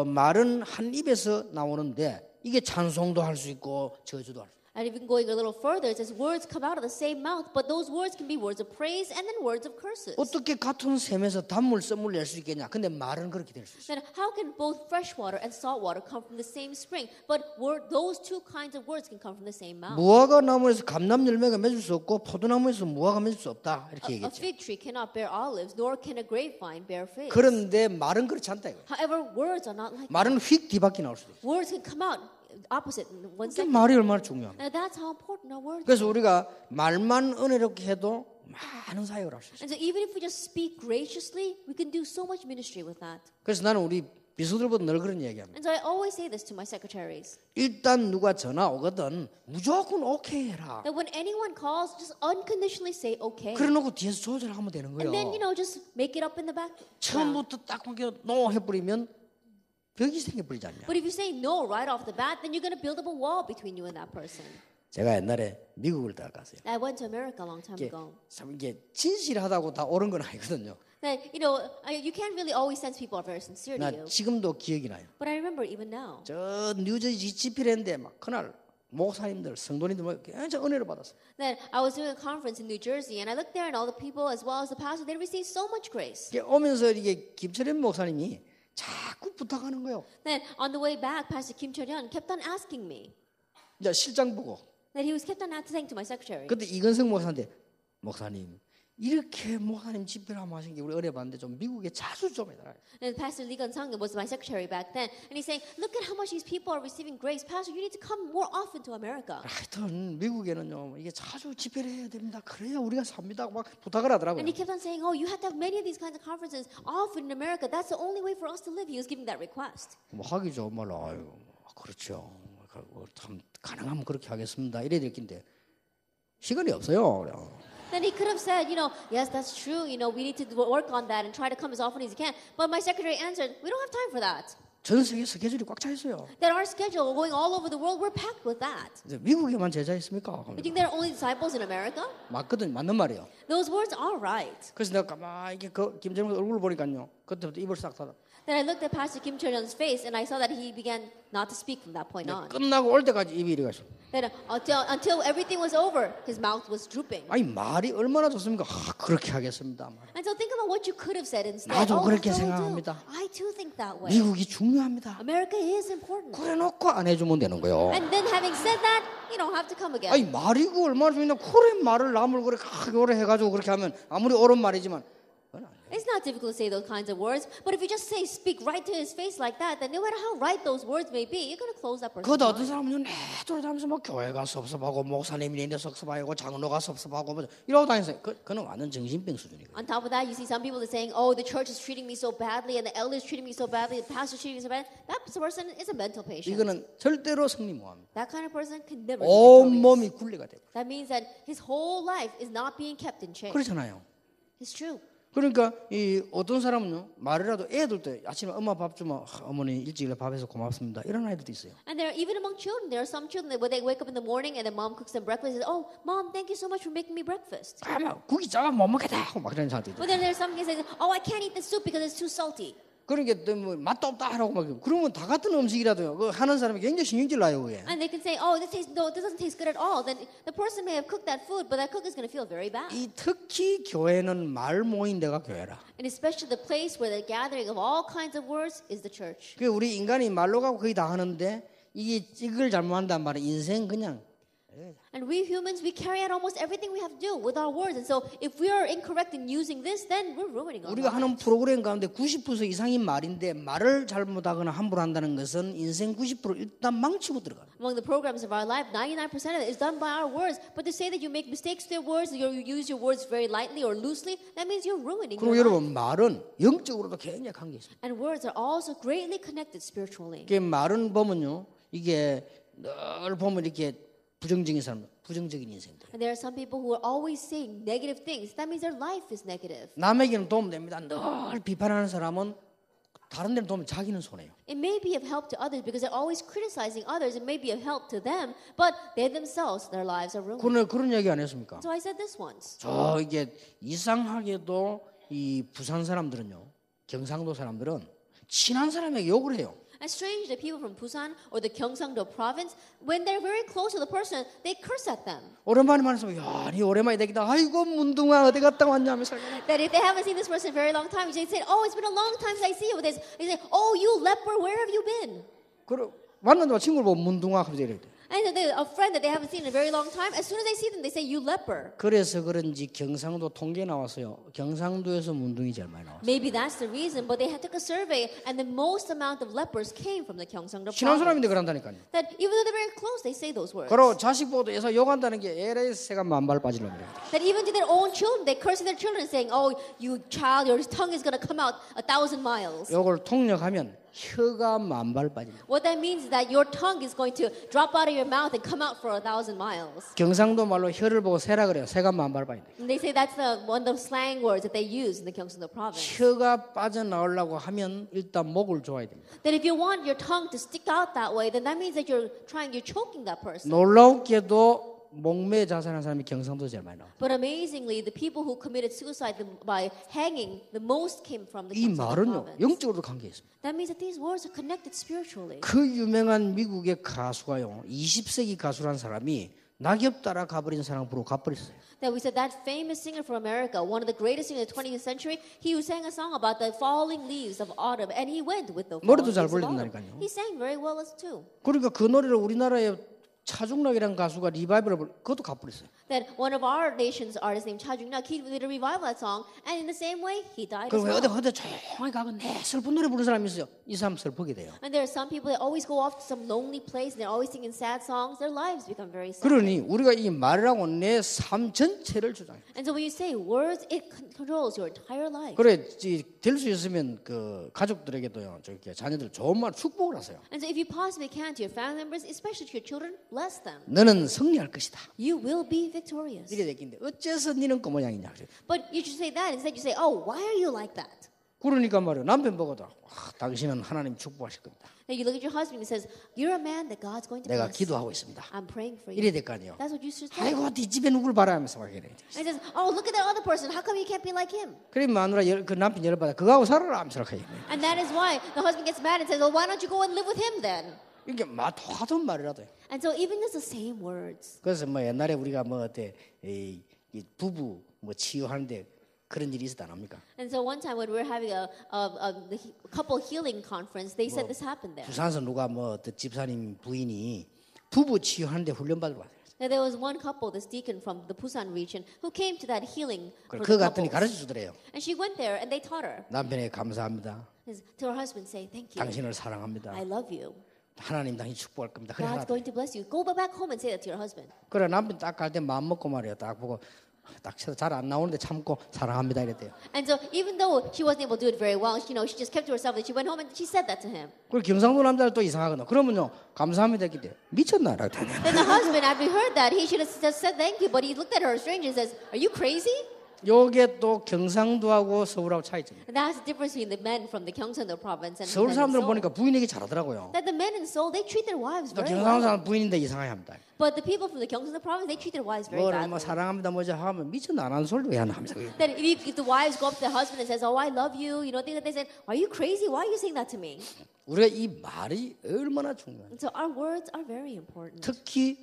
말은 한 입에서 나오는데 이게 찬송도 할 수 있고 저주도 할 수 있고. And even going a little further, it says words come out of the same mouth, but those words can be words of praise and then words of curses. 어떻게 같은 샘에서 단물 썰물 낼 수 있겠냐? 근데 말은 그렇게 될 수 있어요. Then how can both fresh water and salt water come from the same spring? But those two kinds of words can come from the same mouth. 무화과 나무에서 감람 열매가 맺을 수 없고 포도나무에서 무화과 맺을 수 없다 이렇게 A 얘기했죠. fig tree cannot bear olives, nor can a grapevine bear figs. 그런데 말은 그렇지 않다 이거예요. However, words are not like that. 말은 휙 뒤바퀴 나올 수도 있어요. Words can come out opposite in one 근데 second. 말이 얼마나 중요합니까? And that's how important our words are. 그래서 우리가 말만 은혜롭게 해도 많은 사역을 할 수 있어요. And so even if we just speak graciously, we can do so much ministry with that. 그래서 나는 우리 비서들보다 늘 그런 얘기합니다. And so I always say this to my secretaries. 일단 누가 전화 오거든 무조건 오케이 해라. That when anyone calls, just unconditionally say okay. 그래놓고 뒤에서 조절하면 되는 거예요. And then, just make it up in the back. 처음부터 딱 노 해버리면 벽이 생겨버리지 않냐. But if you say no right off the bat, then you're going to build up a wall between you and that person. 제가 옛날에 미국을 나갔어요. I went to America a long time 이게 ago. 참 이게 진실하다고 다 옳은 건 아니거든요. That, you can't really always sense people are very sincere to 나 you. 지금도 기억이 나요. But I remember even now. 저 뉴저지 지필했는데 막 그날 목사님들 성도님들 막 굉장히 은혜를 받았어요. That I was doing a conference in New Jersey, and I looked there, and all the people, as well as the pastor, they received so much grace. 이게 오면서 이게 김철현 목사님이 자꾸 부탁하는 거예요. Then on the way back, Pastor Kim Cheon kept on asking me. 이제 실장 보고. That he was kept on saying to my secretary. 그때 이건성 목사한테 목사님 이렇게 목사님 집회를 한번 하신 게 우리 은혜 받는데 좀 미국에 자주 좀 해달라. And Pastor Lee Gun-sung was my secretary back then, and he's saying, "Look at how much these people are receiving grace, Pastor. You need to come more often to America." 하여튼 미국에는요 이게 자주 집회를 해야 됩니다. 그래야 우리가 삽니다. 막 부탁을 하더라고요. And he kept on saying, "Oh, you have to have many of these kinds of conferences often in America. That's the only way for us to live." He was giving that request. 뭐 하기 좋은 말로 아유 그렇죠. 참 가능하면 그렇게 하겠습니다. 이래야 될 텐데 시간이 없어요. Then he could have said, yes, that's true. We need to work on that and try to come as often as you can. But my secretary answered, we don't have time for that. 전 세계 스케줄이 꽉 차 있어요. That our schedule, going all over the world, we're packed with that. 미국에만 제자 있습니까? You think there are only disciples in America? 맞거든, 맞는 말이에요. Those words are right. 그래서 내가 가만히 이렇게 김정은 얼굴을 보니까요. 그때부터 입을 싹 닫아. Then I looked at Pastor Kim Cheon's face and I saw that he began not to speak from that point on. 끝나고 올 때까지 입이 이래 가시고. Then until everything was over, his mouth was drooping. 아니 말이 얼마나 좋습니까? 그렇게 하겠습니다. And so think about what you could have said instead. 나도 그렇게 so 생각합니다. I too think that way. 미국이 중요합니다. America is important. 그래놓고 안 해주면 되는 거예요. And then having said that, you don't have to come again. 아니 말이고 얼마나 중요한데 그래 말을 남을 그래 오래 해가지고 그렇게 하면 아무리 옳은 말이지만 그건 아니에요. It's not difficult to say those kinds of words, but if you just speak right to his face like that, then no matter how right those words may be, you're going to close that person. 그것도 어떤 사람은 돌아다니면서 뭐 교회가 섭섭하고 목사님이 있는데 섭섭하고 장로가 섭섭하고 뭐 이러고 다니세요. 그는 완전 정신병 수준이에요. On top of that, you see some people that are saying, "Oh, the church is treating me so badly, and the elders treating me so badly, the pastor treating me so bad." That person is a mental patient. 이거는 절대로 승리 못합니다. That kind of person can never be 온 victorious. 몸이 굴레가 되고. That means that his whole life is not being kept in check. 그렇잖아요. It's true. 그러니까 이 어떤 사람은요 말이라도 애들도 아침에 엄마 밥 주면 어머니 일찍 밥해서 고맙습니다 이런 아이들도 있어요. And there, even among children, there are some children that when they wake up in the morning and the mom cooks them breakfast, they say, "Oh, mom, thank you so much for making me breakfast." 아마 국이 작아 못 먹겠다 하고 막 그런 사람도 있어요. But then there's some kids that say, "Oh, I can't eat the soup because it's too salty." 그러니까 뭐 맛도 없다 하라고 막 그러면 다 같은 음식이라도요. 그 하는 사람이 굉장히 신경질 나요 그게. And they can say, "Oh, this doesn't taste good at all." Then the person may have cooked that food, but that cook is going to feel very bad. 이 특히 교회는 말 모인 데가 교회라. And especially the place where the gathering of all kinds of words is the church. 그 우리 인간이 말로 가고 거의 다 하는데 이걸 잘못한단 말은 인생 그냥. And we humans, we carry out almost everything we have to do with our words. And so if we are incorrect in using this, then we're ruining our 우리가 하는 lives. 프로그램 가운데 90% 이상이 말인데 말을 잘못하거나 함부로 한다는 것은 인생 90% 일단 망치고 들어가요. Among the programs of our life, 99% of it is done by our words. But to say that you make mistakes with your words, you use your words very lightly or loosely, that means you're ruining 그리고 your life. 여러분 말은 영적으로도 굉장히 관계 있습니다. And words are also greatly connected spiritually. 이게 말은 보면요, 이게 늘 보면 이렇게 부정적인 사람, 부정적인 인생들. And there are some people who are always saying negative things. That means their life is negative. 남에게는 도움됩니다. 늘 비판하는 사람은 다른 데는 도움, 자기는 손해요. It may be of help to others because they're always criticizing others. It may be of help to them, but they themselves, their lives are ruined. 그런 얘기 안 했습니까? So I said this once. 저 이게 이상하게도 이 부산 사람들은요, 경상도 사람들은 친한 사람에게 욕을 해요. And strange that people from Busan or the Gyeongsang-do province, when they're very close to the person, they curse at them. 오랜만에 만나서 야, 니 오랜만에 되기다. 아이고 문둥아 어디 갔다 왔냐면서. That if they haven't seen this person for a very long time, they say, "Oh, it's been a long time since I see you." They say, "Oh, you leper, where have you been?" 그러 만나서 친구를 보면 문둥아 하면서 이래. And a friend that they haven't seen in a very long time, as soon as they see them, they say, "You leper." 그래서 그런지 경상도 통계 나왔어요. 경상도에서 문둥이 제일 많이 나왔어요. Maybe that's the reason, but they took a survey, and the most amount of lepers came from the Gyeongsang-do 친한 province. 사람인데 그런다니까요. That even though they're very close, they say those words. 그리고 자식 보고도 해서 욕한다는 게 에라이 새가 만발 빠지려고 그래요. That even to their own children, they curse their children, saying, "Oh, you child, your tongue is going to come out 1,000 miles." 요걸 통역하면 혀가 만발 빠진다. What that means is that your tongue is going to drop out of your mouth and come out for 1,000 miles. 경상도 말로 혀를 보고 새라 그래요. 새가 만발 빠진다. And they say that's one of the slang words that they use in the Gyeongsang-do province. 혀가 빠져나오려고 하면 일단 목을 줘야 됩니다. That if you want your tongue to stick out that way, then that means that you're choking that person. 놀라웠게도 목매 자살한 사람이 경상도 제일 많이 나와요. But amazingly, the people who committed suicide by hanging, the most came from the 이 Gyeongsang-do 말은요 province. 영적으로도 관계 있습니다. That means that these words are connected spiritually. 그 유명한 미국의 가수가요 20세기 가수란 사람이 낙엽 따라 가버린 사람 부르고 가버렸어요. That we said that famous singer from America, one of the greatest singers of the 20th century, he sang a song about the falling leaves of autumn, and he went with the falling 노래도 leaves 잘 of autumn. 불린다니까요. He sang very well as too. 그러니까 그 노래를 우리나라에 차중락이라는 가수가 리바이벌을 그것도 가버렸어요. That one of our nation's artists named Cha Jung-nak, he did a revival of that song, and in the same way, he died as 그리고 well. 어디 조용히 가고 내 슬픈 노래 부르는 사람이 있어요. 이 사람 슬프게 돼요. And there are some people that always go off to some lonely place, and they're always singing sad songs. Their lives become very sad. 그러니 우리가 이 말이라고 내 삶 전체를 주장해요. And so when you say words, it controls your entire life. 그래 될 수 있으면 그 가족들에게도요, 저렇게 자녀들 좋은 말 축복을 하세요. And so if you possibly can to your family members, especially to your children, bless them. 너는 승리할 것이다. You will be victorious. 이래 됐긴데 어째서 니는 그 모양이냐 그래. But you should say that. Instead, you say, "Oh, why are you like that?" 그러니까 말이야 남편 보고도 당신은 하나님 축복하실 겁니다. Then you look at your husband and says, "You're a man that God's going to 내가 bless." 기도하고 있습니다. I'm praying for 이래 you. 될 거 아니에요. That's what you should say. 아이고 네 집에 누굴 봐라 하면서 막 이래. And he says, "Oh, look at that other person. How come you can't be like him?" 그래 마누라 그 남편 열받아 그거하고 살아라 하면서 그렇게 해요. And that is why the husband gets mad and says, "Well, why don't you go and live with him then?" 이게 똑같은 말이라도 해요. And so even it's the same words. 그래서 뭐 옛날에 우리가 뭐 어때 이 부부 뭐 치유하는데 그런 일이 있었다 안 합니까? And so one time when we were having a couple healing conference, they said this happened there. 부산에서 누가 뭐 어떤 집사님 부인이 부부 치유하는데 훈련 받으러 왔어요. Now, there was one couple, this deacon from the Busan region, who came to that healing for 그거 the 갔더니 couples. 가르쳐 주더래요. And she went there and they taught her. 남편에게 감사합니다. To her husband, say, thank you. 당신을 사랑합니다. I love you. 하나님 당신 축복할 겁니다. 그래 God's 하나. going to bless you. Go back home and say that to your husband. 그래 남편 딱 갈 때 마음 먹고 말이에요. 딱 보고 딱 잘 안 나오는데 참고 사랑합니다 이랬대요. And so even though she wasn't able to do it very well, she just kept to herself and she went home and she said that to him. 그리고 경상도 남자들 또 이상하거든. 그러면요 감사합니다 했기 때문에 미쳤나? 라고 Then the husband, after he heard that, he should have just said thank you, but he looked at her strange and says, are you crazy? 요게 또 경상도하고 서울하고 차이점이에요. And that's the difference between the men from the Gyeongsang province and 서울 the men in 사람들은 Seoul. 보니까 부인에게 잘하더라고요. That the men in Seoul, they treat their wives 또 very 경상도 well. 사람 부인인데 이상하게 합니다. But the people from the Gyeongsang province, they treat their wives very 뭐를 뭐 badly. 사랑합니다 뭐지 하면 미쳤나 안 하는 소리를 왜 하나 하면서 That if the wives go up to their husband and says, oh, I love you, things that they said, are you crazy? Why are you saying that to me? 우리가 이 말이 얼마나 중요한지. And so our words are very important. 특히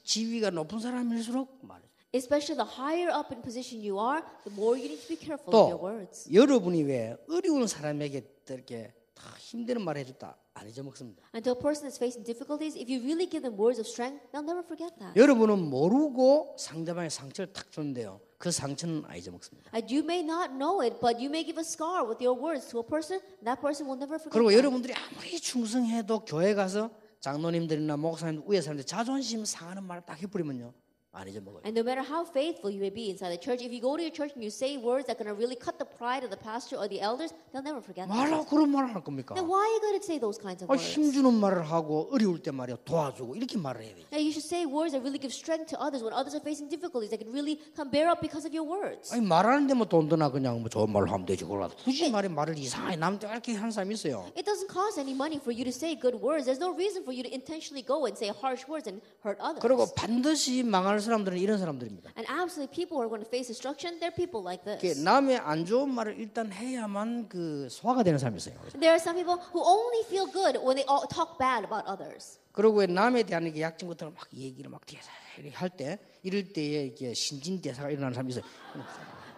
지위가 높은 사람일수록 말이죠. Especially the higher up in position you are, the more you need to be careful of your 또 words. 여러분이 왜 어려운 사람에게 이렇게 다 힘드는 말 해줬다 안 잊어먹습니다. And to a person that's facing difficulties, if you really give them words of strength, they'll never forget that. 여러분은 모르고 상대방의 상처를 탁 줬는데요. 그 상처는 안 잊어먹습니다. And you may not know it, but you may give a scar with your words to a person, that person will never forget 그리고 that. 여러분들이 아무리 충성해도 교회 가서 장로님들이나 목사님 위에 사람들 자존심 상하는 말을 딱 해버리면요. 안 잊어먹어요. And no matter how faithful you may be inside the church, if you go to your church and you say words that are going to really cut the pride of the pastor or the elders, they'll never forget that. 말하고 그런 말을 할 겁니까? Then why are you going to say those kinds of words? 힘주는 말을 하고 어려울 때 말이야 도와주고 이렇게 말을 해야 돼. Now you should say words that really give strength to others when others are facing difficulties that can really come bear up because of your words. 아니 말하는데 뭐 돈 드나 그냥 뭐 좋은 말로 하면 되지 그러라. 굳이 말을 이상하게 남한테 이렇게 하는 사람이 있어요. It doesn't cost any money for you to say good words. There's no reason for you to intentionally go and say harsh words and hurt others. 그리고 반드시 망할 사람들은 이런 사람들입니다. And absolutely, people who are going to face destruction, they're people like 이게 this. 남의 안 좋은 말을 일단 해야만 그 소화가 되는 사람이 있어요. There are some people who only feel good when they all talk bad about others. 그리고 왜 남에 대한 이게 약점 같은 걸 막 얘기를 막 뒤에서 이렇게 할 때 이럴 때에 이게 신진대사가 일어나는 사람이 있어요.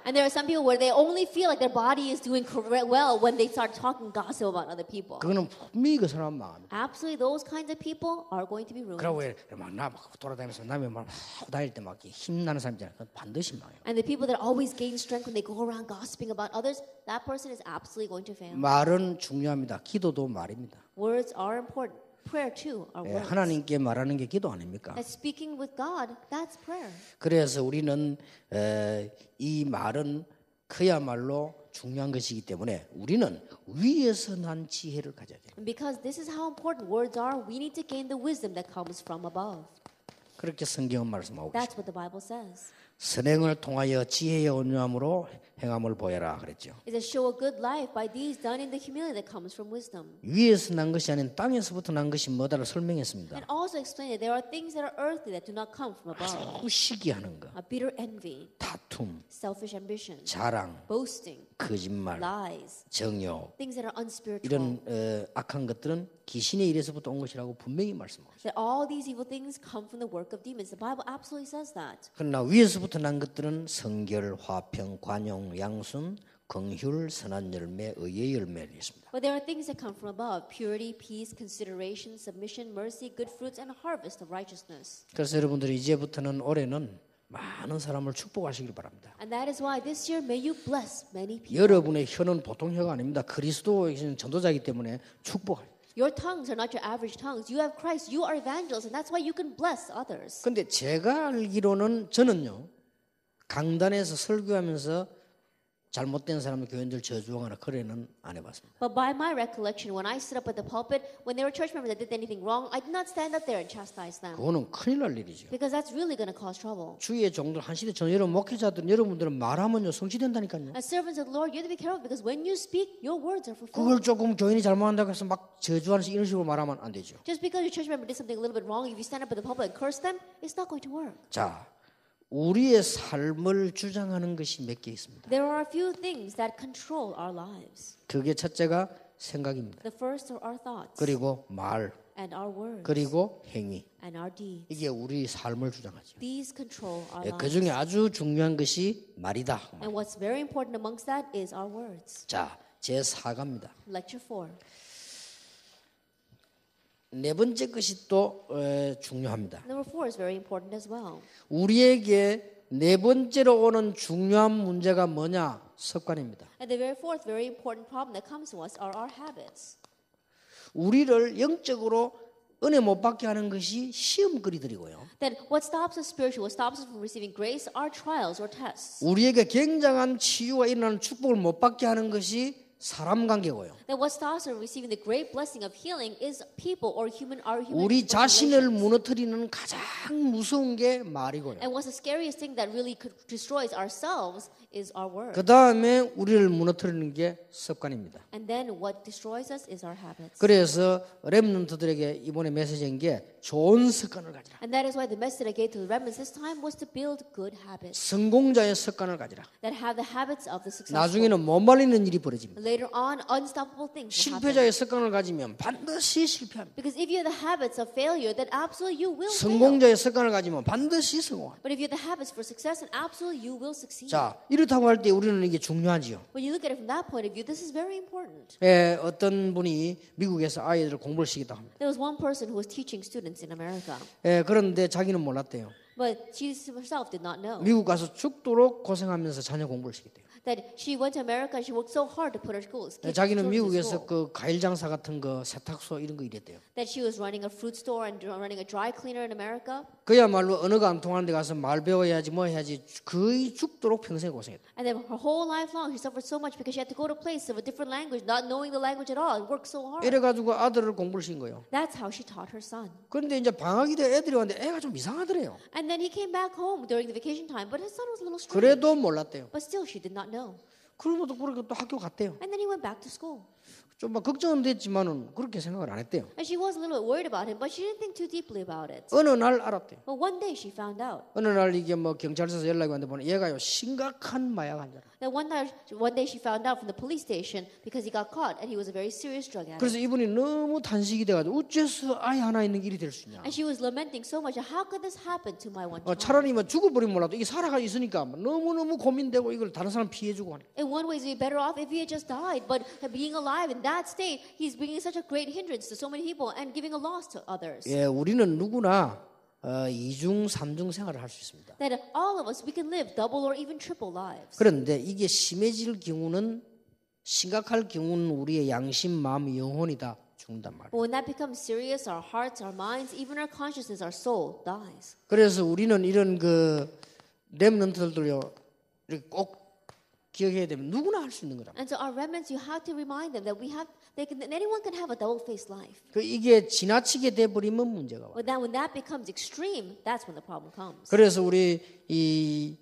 And there are some people where they only feel like their body is doing well when they start talking gossip about other people. 그거는 분명히 그 사람 망합니다. Absolutely, those kinds of people are going to be ruined. 그리고 왜막나막 돌아다니면서 남의 말 하고 다닐 때 막 힘나는 사람 있잖아요. 그건 반드시 망해요. And the people that always gain strength when they go around gossiping about others, that person is absolutely going to fail. 말은 중요합니다. 기도도 말입니다. Words are important. Prayer too are 예, words. 하나님께 말하는 게 기도 아닙니까? That speaking with God, that's prayer. 그래서 우리는 이 말은 그야말로 중요한 것이기 때문에 우리는 위에서 난 지혜를 가져야 돼요. And because this is how important words are, we need to gain the wisdom that comes from above. 그렇게 성경은 말씀하고 있습니다. That's what the Bible says. 선행을 통하여 지혜의 온유함으로 행함을 보여라 그랬죠. It says, show a good life by deeds done in the humility that comes from wisdom. 위에서 난 것이 아닌 땅에서부터 난 것이 뭐다를 설명했습니다. And also explain that there are things that are earthly that do not come from above. 아주 시기하는 거, A bitter envy, 다툼, selfish ambition, 자랑, boasting, 거짓말, lies, 정욕 things that are unspiritual. 이런 악한 것들은 귀신의 일에서부터 온 것이라고 분명히 말씀하고 있어요. That all these evil things come from the work of demons. The Bible absolutely says that. 그러나 위에서부터 난 것들은 성결, 화평, 관용, 양순, 긍휼, 선한 열매, 의의 열매를 있습니다. But there are things that come from above: purity, peace, consideration, submission, mercy, good fruits, and a harvest of righteousness. 그래서 여러분들이 이제부터는 올해는 많은 사람을 축복하시길 바랍니다. And that is why this year may you bless many people. 여러분의 혀는 보통 혀가 아닙니다. 그리스도의 전도자이기 때문에 축복하세요. Your tongues are not your average tongues. You have Christ. You are evangelists, and that's why you can bless others. 근데 제가 알기로는 저는요 강단에서 설교하면서 잘못된 사람을 교인들 저주하거나 그래는 안 해봤습니다. But by my recollection, when I stood up at the pulpit, when there were church members that did anything wrong, I did not stand up there and chastise them. 그거는 큰일 날 일이죠. Because that's really going to cause trouble. 주의 종들 한 시대 전 여러분 목회자들 여러분들은 말하면요 성취된다니까요. As servants of the Lord, you have to be careful because when you speak, your words are 그걸 fulfilled. 조금 교인이 잘못한다고 해서 막 저주하는 이런 식으로 말하면 안 되죠. Just because your church member did something a little bit wrong, if you stand up at the pulpit and curse them, it's not going to work. 자, 우리의 삶을 주장하는 것이 몇 개 있습니다. There are a few things that control our lives. 그게 첫째가 생각입니다. The first are our thoughts 그리고 말, and our words 그리고 행위. and our deeds. 이게 우리 삶을 주장하죠. These control our 그 lives. 중에 아주 중요한 것이 말이다. And what's very important amongst that is our words. 자, 제 4가입니다. Lecture 4. 네 번째 것이 또 중요합니다. Number 4 is very important as well. 우리에게 네 번째로 오는 중요한 문제가 뭐냐? 습관입니다. And the very fourth very important problem that comes to us are our habits. 우리를 영적으로 은혜 못 받게 하는 것이 시험거리들이고요. Then what stops us spiritually, what stops us from receiving grace are trials or tests. 우리에게 굉장한 치유가 일어나는 축복을 못 받게 하는 것이 사람 관계고요. Then what stops us from receiving the great blessing of healing is people or our human 우리 자신을 relations. 무너뜨리는 가장 무서운 게 말이고요. And what's the scariest thing that really destroys ourselves is our word. 그 다음에 우리를 무너뜨리는 게 습관입니다. And then what destroys us is our habits. 그래서 렘넌트들에게 이번에 메시지인 게 좋은 습관을 가지라. And that is why the message I gave to the remnants this time was to build good habits 성공자의 습관을 가지라. that have the habits of the successful. 나중에는 못 말리는 일이 벌어집니다. Later on, unstoppable things will happen. 실패자의 습관을 가지면 반드시 실패합니다. Because if you have the habits of failure, then absolutely you will fail. 성공자의 습관을 가지면 반드시 성공합니다. But if you have the habits for success, then absolutely you will succeed. 자, 이렇다고 할 때 우리는 이게 중요하지요. When you look at it from that point of view, this is very important. 어떤 분이 미국에서 아이들을 공부를 시키다 합니다. There was one person who was teaching students in America, 그런데 자기는 몰랐대요. but she herself did not know 미국 가서 죽도록 고생하면서 자녀 공부를 시켰대요. that she went to America and she worked so hard to put her schools. 자기는 미국에서 그 과일 장사 같은 거 세탁소 이런 거 일했대요. That she was running a fruit store and running a dry cleaner in America. 그야말로 언어가 안 통하는 데 가서 말 배워야지 뭐 해야지 거의 죽도록 평생 고생했다. And then her whole life long, she suffered so much because she had to go to a place of a different language, not knowing the language at all, and work so hard. 이래가지고 아들을 공부를 시킨 거예요. That's how she taught her son. 그런데 이제 방학이 돼 애들이 왔는데 애가 좀 이상하더래요. And then he came back home during the vacation time, but his son was a little strange. 그래도 몰랐대요. But still, she did not know. 그러고 또 학교 갔대요. And then he went back to school. 좀 막 걱정은 됐지만은 그렇게 생각을 안 했대요. And she was a little bit worried about him, but she didn't think too deeply about it. 어느 날 알았대요. But one day she found out. 어느 날 이게 뭐 경찰서에서 연락이 왔는데 보니 얘가요 심각한 마약 환자라. That one day she found out from the police station because he got caught and he was a very serious drug addict. 그래서 이분이 너무 단식이 돼가지고 어째서 아이 하나 있는 게 일이 될 수 있냐. And she was lamenting so much. How could this happen to my one child? 차라리 뭐 죽어버리면 몰라도 이게 살아가 있으니까 너무너무 고민되고 이걸 다른 사람 피해주고 하니. In one way, he'd be better off if he had just died. But being alive in that state, he's bringing such a great hindrance to so many people and giving a loss to others. 예, 우리는 누구나 이중 삼중 생활을 할 수 있습니다. That all of us, we can live double or even triple lives. 그런데 이게 심해질 경우는 심각할 경우는 우리의 양심, 마음, 영혼이 다 죽는단 말이에요. But when that becomes serious, our hearts, our minds, even our consciousness, our soul dies. 그래서 우리는 이런 그 렘넌트들도요 이렇게 꼭 기억해야 되면 누구나 할 수 있는 거다. And so our remnants, you have to remind them that anyone can have a double-faced life. 이게 지나치게 돼 버리면 문제가 와. But then when that becomes extreme, that's when the problem comes. 그래서 우리 이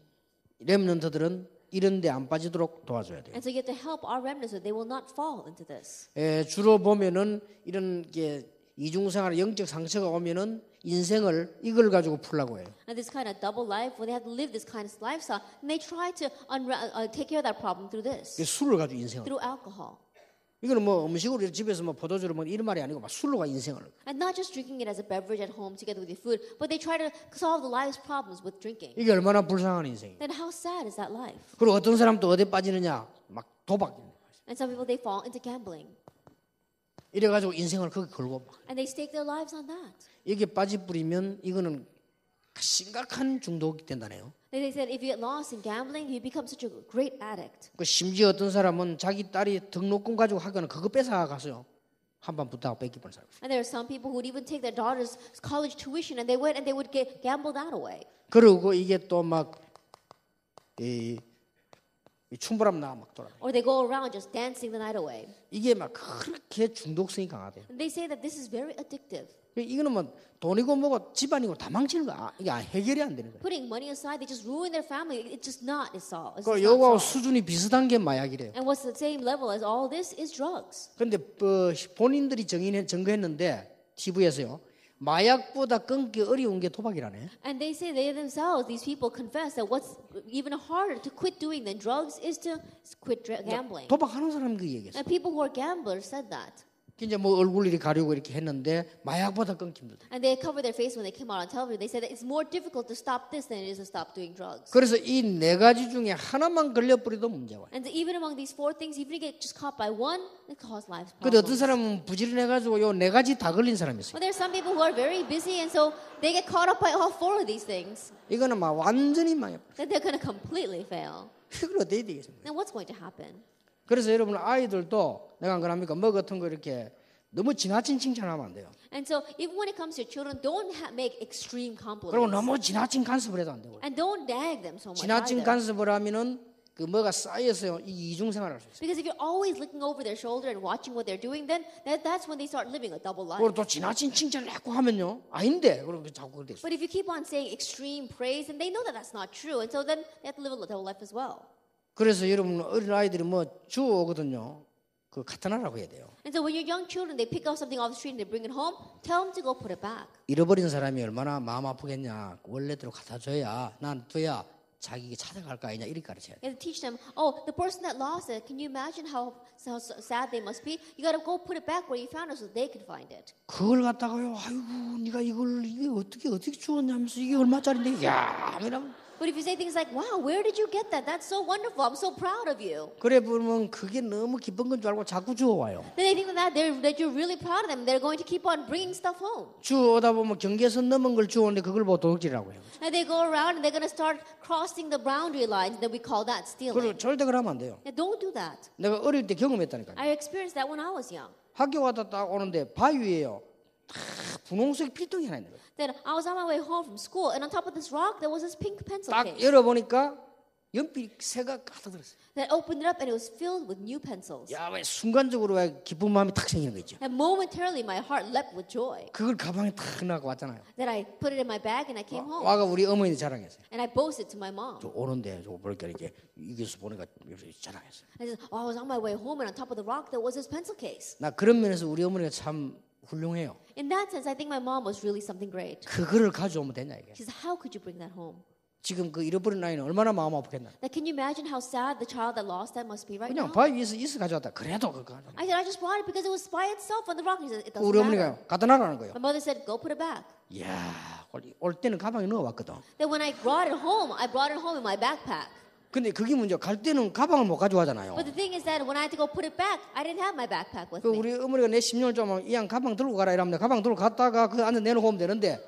렘넌트들은 이런 데 안 빠지도록 도와줘야 돼요. And so you have to help our remnants so they will not fall into this. 주로 보면은 이런 게 이중생활 영적 상처가 오면은 인생을 이걸 가지고 풀라고 해요. And this kind of double life, when they have to live this kind of lifestyle, and they try to take care of that problem through this, 술을 가지고 인생을. through alcohol. 이거는 뭐 음식으로 집에서 뭐 포도주를 먹는 이런 말이 아니고 막 술로 가 인생을. And not just drinking it as a beverage at home together with your food, but they try to solve the life's problems with drinking. 이게 얼마나 불쌍한 인생이에요. Then how sad is that life? 그리고 어떤 사람도 어디 빠지느냐? 막 도박. And some people, they fall into gambling. 이래가지고 인생을 거기 걸고 막. And they stake their lives on that. 이게 빠져버리면 이거는 심각한 중독이 된다네요. They said if you get lost in gambling, you become such a great addict. 심지어 어떤 사람은 자기 딸이 등록금 가지고 학교는 그거 뺏어가서요. 한번 붙다가 뺏기버린 사람. And there are some people who would even take their daughter's college tuition and they went and they would get gambled that away. 그리고 이게 또 막 춤바람 나 막 돌아. Or they go around just dancing the night away. 이게 막 그렇게 중독성이 강하대요. And they say that this is very addictive. 이거는 뭐 돈이고 뭐고 집안이고 다 망치는 거 이게 해결이 안 되는 거예요. Putting money aside, they just ruin their family. It's just not. It's all. It's 그 just not 요거하고 solved. 수준이 비슷한 게 마약이래요. And what's the same level as all this is drugs. 그런데 본인들이 증거했는데 TV에서요. 마약보다 끊기 어려운 게 도박이라네. And they say they themselves, these people confess that what's even harder to quit doing than drugs is to quit gambling. 도박하는 사람이 그 얘기했어. And people who are gamblers said that. 이제 뭐 얼굴 이렇게 가리고 이렇게 했는데 마약보다 끊기 힘들다. And they covered their face when they came out on television. They said that it's more difficult to stop this than it is to stop doing drugs. 그래서 이 네 가지 중에 하나만 걸려버려도 문제가. And even among these four things, even if you get just caught by one, it causes life 근데 어떤 problems. 사람은 부지런해가지고 요 네 가지 다 걸린 사람이 있어요. But there are some people who are very busy, and so they get caught up by all four of these things. 이거는 막 완전히 망해. Then they're going to completely fail. 이걸 어떻게 되겠습니까? Then what's going to happen? 그래서 여러분 아이들도 내가 안 그럽니까? 뭐 같은 거 이렇게 너무 지나친 칭찬하면 안 돼요. And so even when it comes to your children, don't make extreme 그리고 compliments. 너무 지나친 간섭을 해도 안 되고. And don't nag them so much 지나친 either. 간섭을 하면은 그 뭐가 쌓여서 이 이중생활을 할 수 있어요. Because if you're always looking over their shoulder and watching what they're doing, then that's when they start living a double life. 그리고 또 지나친 칭찬을 자꾸 하면요. 아닌데. 그리고 자꾸 그렇게 돼요. But if you keep on saying extreme praise, then they know that that's not true. And so then they have to live a double life as well. 그래서 여러분 어린 아이들이 뭐 주워오거든요. 그 갖다 놔라고 해야 돼요. And so when you're young children, they pick up something off the street and they bring it home, tell them to go put it back. 잃어버린 사람이 얼마나 마음 아프겠냐. 원래대로 갖다 줘야 난 둬야 자기가 찾아갈 거 아니냐 이렇게 가르쳐야 돼. You have to teach them, oh, the person that lost it, can you imagine how sad they must be? You got to go put it back where you found it so they can find it. 그걸 갖다가요. 아이고 네가 이걸 이게 어떻게 주웠냐면서 이게 얼마짜리인데 야 이러면 But if you say things like, wow, where did you get that? That's so wonderful. I'm so proud of you. 그래 보면 그게 너무 기쁜 건 줄 알고 자꾸 주워와요. Then they think that you're really proud of them. They're going to keep on bringing stuff home. 주워오다 보면 경계선 넘은 걸 주웠는데 그걸 보고 도둑질이라고 해요. And they go around and they're going to start crossing the boundary lines. Then we call that stealing. 그걸 절대 그러면 안 돼요. Yeah, don't do that. 내가 어릴 때 경험했다니까요. I experienced that when I was young. 학교 갔다 딱 오는데 바위에요. 다 분홍색 필통이 하나 있는 거예요. Then I was on my way home from school, and on top of this rock, there was this pink pencil 딱 case. 열어보니까 연필 새가 가득 들었어요. Then I opened it up, and it was filled with new pencils. 야, 왜 순간적으로 왜 기쁜 마음이 탁 생기는 거 있죠. And momentarily, my heart leapt with joy. 그걸 가방에 탁 넣고 왔잖아요. Then I put it in my bag, and I came home. 와가 우리 어머니 자랑했어요. And I boasted to my mom. 저 오는데 저 보니까 이렇게 이겨서 보니까 이렇게 자랑했어요. I said, oh, I was on my way home, and on top of the rock, there was this pencil case. 나 그런 면에서 우리 어머니가 참 훌륭해요. In that sense, I think my mom was really something great. 그거를 가져오면 되냐 이게. She said, how could you bring that home? 지금 그 잃어버린 아이는 얼마나 마음 아프겠나. Now, can you imagine how sad the child that lost that must be right 그냥 now? 바위 위에서 있어 가져왔다. 그래도 그거 가져. I said, I just brought it because it was by itself on the rock. He said, it doesn't 우리 matter. 어머니가 갖다 놔라는 거예요. My mother said, go put it back. 이야, 올 때는 가방에 넣어왔거든. Then when I brought it home in my backpack. 근데 그게 문제야. 갈 때는 가방을 못 가져가잖아요. But the thing is that when I had to go put it back, I didn't have my backpack with 그 me. 우리 어머니가 내 10년을 좀 이양 가방 들고 가라 이러면 가방 들고 갔다가 그 안에 내놓고 오면 되는데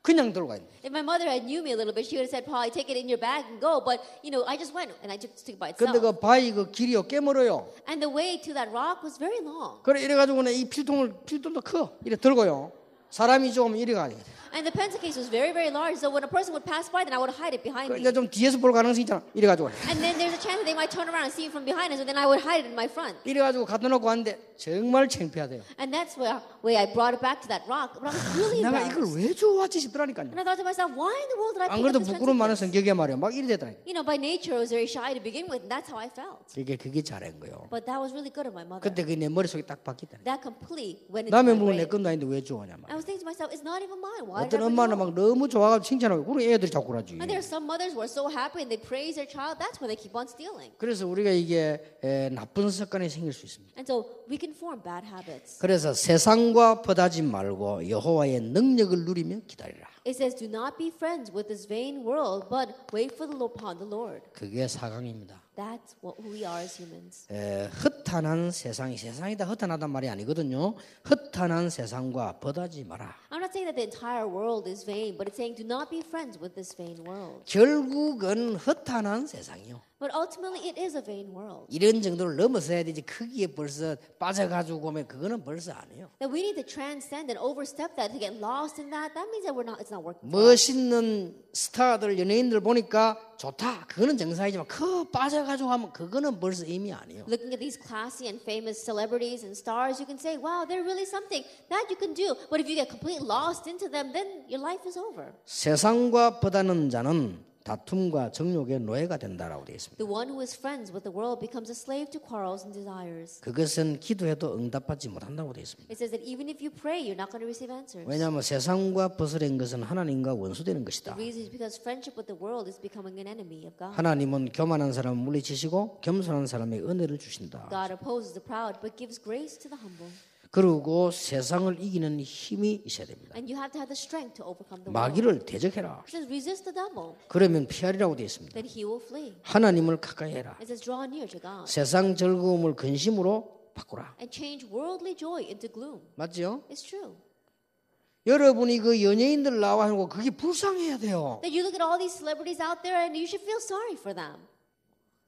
그냥 들고 가야 돼. If my mother had knew me a little bit, she would have said, Polly, take it in your bag and go. But, I just went and I took it by 근데 itself. 그 바위 그 길이요 꽤 멀어요. And the way to that rock was very long. 그래 이래가지고는 이 필통도 커. 이래 들고요. 사람이 조금 이래 가야 돼. And the pencil case was very, very large. So when a person would pass by, then I would hide it behind me. 이제 좀 뒤에서 볼 가능성이 있잖아. 이래가지고 And then there's a chance that they might turn around and see me from behind us. So then I would hide it in my front. 이래가지고 갖다 놓고 왔는데 정말 창피하대요. And that's where I brought it back to that rock. But I was really 내가 이걸 embarrassed. 왜 좋아하지 싶더라니까요. And I thought to myself, why in the world did I 안 pick up 그래도 this 부끄러움 pencil 많은 case? 성격이야 말이야. 막 이래 되더라니까. By nature, I was very shy to begin with. And that's how I felt. 그게 잘한 거예요. But that was really good of my mother. 그때 그게 내 머릿속에 딱 박히다. That completely went into my 남의 물건 내 brain. 건도 아닌데 왜 좋아하냐 I 말이야. was thinking to myself, it's not even mine. Why did 어떤 I bring it 엄마는 home? 막 너무 좋아가지고 칭찬하고 그런 애들이 자꾸 그러지. And there are some mothers who are so happy and they praise their child. That's when they keep on stealing. 그래서 우리가 이게 나쁜 습관이 생길 수 있습니다. And so we can form bad habits. 그래서 세상과 퍼다지 말고 여호와의 능력을 누리며 기다리라. It says, do not be friends with this vain world, but wait for upon the Lord. 그게 사강입니다. That's who we are as humans. 허탄한 세상이 다 허탄하단 말이 아니거든요. 허탄한 세상과 퍼다지 마라. I'm not saying that the entire world is vain, but it's saying do not be friends with this vain world. 결국은 허탄한 세상이요. But ultimately, it is a vain world. 이런 정도를 넘어서야 되지. 거기에 벌써 빠져가지고 보면 그거는 벌써 아니에요. That we need to transcend and overstep that to get lost in that. That means that it's not working. For us. 멋있는 스타들 연예인들 보니까 좋다. 그거는 정상이지만 그 빠져가지고 하면 그거는 벌써 의미 아니에요. Looking at these classy and famous celebrities and stars, you can say, wow, they're really something. That you can do. But if you get completely lost into them, then your life is over. 세상과 퍼다는 자는 다툼과 정욕의 노예가 된다라고 되어 있습니다. The one who is friends with the world becomes a slave to quarrels and desires. 그것은 기도해도 응답받지 못한다고 되어 있습니다. It says that even if you pray, you're not going to receive answers. 왜냐하면 세상과 벗어낸 것은 하나님과 원수되는 것이다. The reason is because friendship with the world is becoming an enemy of God. 하나님은 교만한 사람을 물리치시고 겸손한 사람에게 은혜를 주신다. God opposes the proud, but gives grace to the humble. 그리고 세상을 이기는 힘이 있어야 됩니다. And you have to have the strength to overcome the world. 마귀를 대적해라. It says resist the devil, 그러면 피하리라고 되어 있습니다. then he will flee. 하나님을 가까이 해라. It says draw near to God 세상 즐거움을 근심으로 바꾸라. and change worldly joy into gloom. 맞죠? It's true. 여러분이 그 연예인들 나와 하는 거 그게 불쌍해야 돼요. That you look at all these celebrities out there and you should feel sorry for them.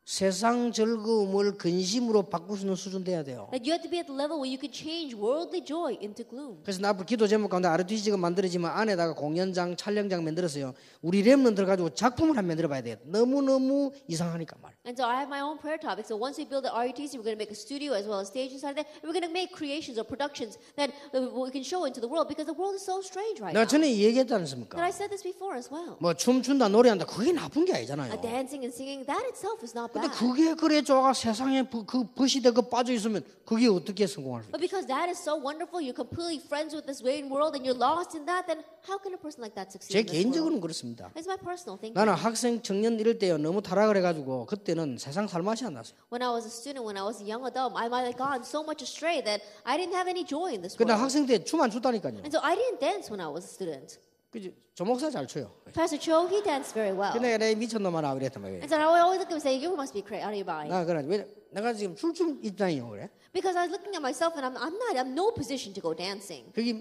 세상 즐거움을 근심으로 바꿀 수 있는 수준 돼야 돼요. That you have to be at the level where you can change worldly joy into gloom. 그래서 나 앞으로 기도 제목 가운데 RTC가 만들어지면 안에다가 공연장, 촬영장 만들었어요. 우리 랩런들 가지고 작품을 한 만들어 봐야 돼요. 너무너무 이상하니까 말이에요. And so I have my own prayer topic. So once we build the RUTC, we're going to make a studio as well as stage inside there. And we're going to make creations or productions that we can show into the world because the world is so strange right 내가 now. 전에 얘기했지 But 않습니까? I said this before as well. 뭐 춤춘다, 노래한다 그게 나쁜 게 아니잖아요. Dancing and singing, that itself is not 근데 bad. 그게 그래 좋아가 세상에 그 벗이돼 그 빠져 있으면 그게 어떻게 성공할 수 있어요? But because that is so wonderful, you're completely friends with this vain world and you're lost in that, then how can a person like that succeed 제 in this world? 개인적으로는 그렇습니다. It's my personal thinking. 나는 학생, 청년 이럴 때요 너무 타락을 해가지고 그때는 세상 살 맛이 안 났어요. When I was a student, when I was a young adult, I might have gone so much astray that I didn't have any joy in this 근데 world. 학생 때 춤 안 췄다니까요. And so I didn't dance when I was a student. 그지? 조 목사 잘 춰요. Pastor Cho, he danced very well. 근데 내가 미쳤놈아 그랬단 말이에요. And so I would always look at him and say, you must be crazy out of your mind. 나 그래 왜 내가 지금 출춤 입장이요 그래? Because I was looking at myself and I'm no position to go dancing. 그게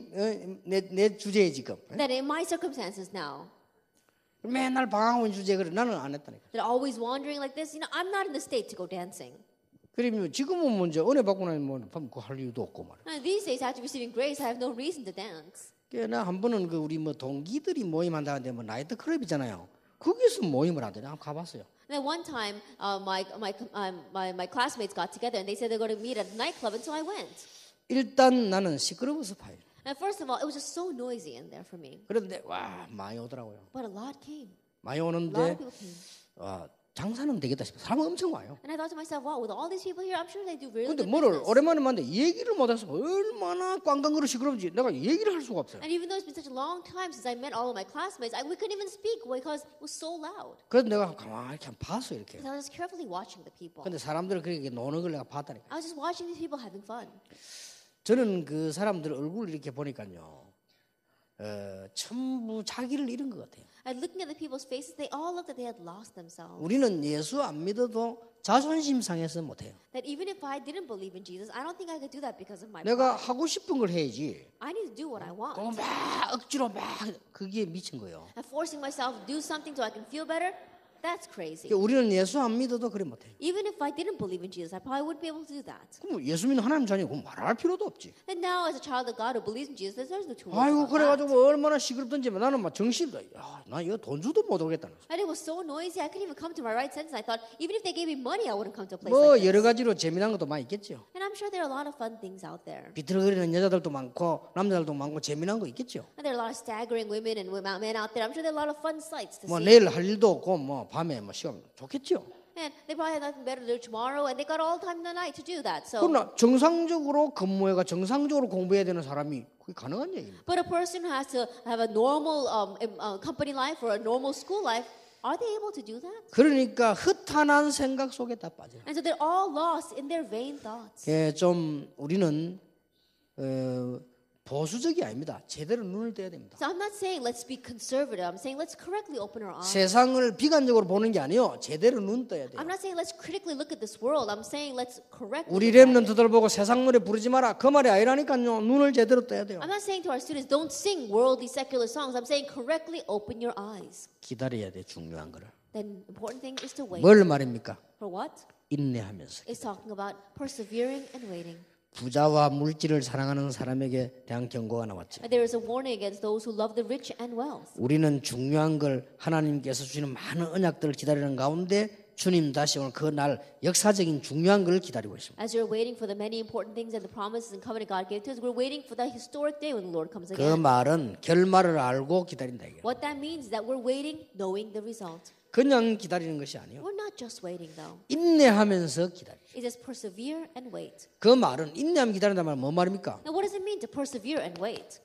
내 주제에 지금. That in my circumstances now, 맨날 방황하고 있는 주제 그래 나는 안 했다니까. that always wandering like this, I'm not in the state to go dancing. 그러면 지금은 먼저 은혜 받고 나면 뭐할 이유도 없고 말이야. And these days, after receiving grace, I have no reason to dance. 나 한 번은 그 우리 뭐 동기들이 모임한다는데 뭐 나이트 클럽이잖아요. 거기서 모임을 하더니 한번 가봤어요. And then one time, my classmates got together and they said they're going to meet at a nightclub, and so I went. 일단 나는 시끄러워서 파요. And first of all, it was just so noisy in there for me. 그런데 와 많이 오더라고요. But a lot came. 많이 A lot 오는데 of people came. 장사는 되겠다 싶어. 사람 엄청 와요. And I thought to myself, wow, with all these people here, I'm sure they do really 근데 good 뭐를 business. 오랜만에 만데 얘기를 못해서 얼마나 꽝꽝거려 시끄러운지 내가 얘기를 할 수가 없어요. And even though it's been such a long time since I met all of my classmates, we couldn't even speak because it was so loud. 그래서 내가 가만히 이렇게 봤어 이렇게. Because I was just carefully watching the people. 근데 사람들이 그렇게 노는 걸 내가 봤다니까. I was just watching these people having fun. 저는 그 사람들 얼굴을 이렇게 보니까요, 전부 자기를 잃은 것 같아요. And looking at the people's faces, they all looked like they had lost themselves. 우리는 예수 안 믿어도 자존심 상해서 못해요. That even if I didn't believe in Jesus, I don't think I could do that because of my 내가 pride. 하고 싶은 걸 해야지. I need to do what I want. 막 억지로 막 그게 미친 거예요. And forcing myself to do something so I can feel better, that's crazy. 우리는 예수 안 믿어도 그래 못해요. Even if I didn't believe in Jesus, I probably wouldn't be able to do that. 그럼 예수 믿는 하나님 자녀 그럼 말할 필요도 없지. And now, as a child of God who believes in Jesus, there's no two ways 아이고 about that. 그래가지고 얼마나 시끄럽던지 나는 막 정신 나 이거 돈 주도 못 오겠다는. And it was so noisy, I couldn't even come to my right senses. I thought, even if they gave me money, I wouldn't come to a place 뭐 like 여러 this. 가지로 재미난 것도 많이 있겠죠. And I'm sure there are a lot of fun things out there. 비틀거리는 여자들도 많고 남자들도 많고 재미난 거 있겠죠. And there are a lot of staggering women and men out there. I'm sure there are a lot of fun sights to 뭐 see. 내일 할 일도 없고 뭐 밤에 뭐 시험 좋겠죠. And they probably have nothing better to do tomorrow, and they got all the time in the night to do that. So, 그러나 정상적으로 근무해가 정상적으로 공부해야 되는 사람이 그게 가능한 얘기입니다. but a person who has to have a normal company life or a normal school life, are they able to do that? 그러니까 흩어난 생각 속에 다 빠져요. And so they're all lost in their vain thoughts. 예, 좀 우리는 보수적이 아닙니다. 제대로 눈을 떼야 됩니다. So I'm not saying let's be conservative. I'm saying let's correctly open our eyes. 세상을 비관적으로 보는 게 아니요. 제대로 눈 떠야 돼요. I'm not saying let's critically look at this world. I'm saying let's correctly. 우리 look at it. 랩런트들 보고 세상 노래 부르지 마라. 그 말이 아니라니까요. 눈을 제대로 떠야 돼요. I'm not saying to our students don't sing worldly secular songs. I'm saying correctly open your eyes. 기다려야 돼. 중요한 거를. The important thing is to wait. 뭘 말입니까? For what? 인내하면서. It's talking about persevering and waiting. 부자와 물질을 사랑하는 사람에게 대한 경고가 나왔죠. There is a warning against those who love the rich and wealth. 우리는 중요한 걸 하나님께서 주시는 많은 언약들을 기다리는 가운데 주님 다시 오늘 그 날 역사적인 중요한 걸 기다리고 있습니다. As you're waiting for the many important things and the promises and covenant God gave to us, we're waiting for that historic day when the Lord comes 그 again. 말은 결말을 알고 기다린다 이게. What that means is that we're waiting knowing the result. 그냥 기다리는 것이 아니에요. We're not just waiting though. 인내하면서 기다려. It says persevere and wait. 그 말은 인내하면 기다린다 말은 뭔 말입니까? Now what does it mean to persevere and wait?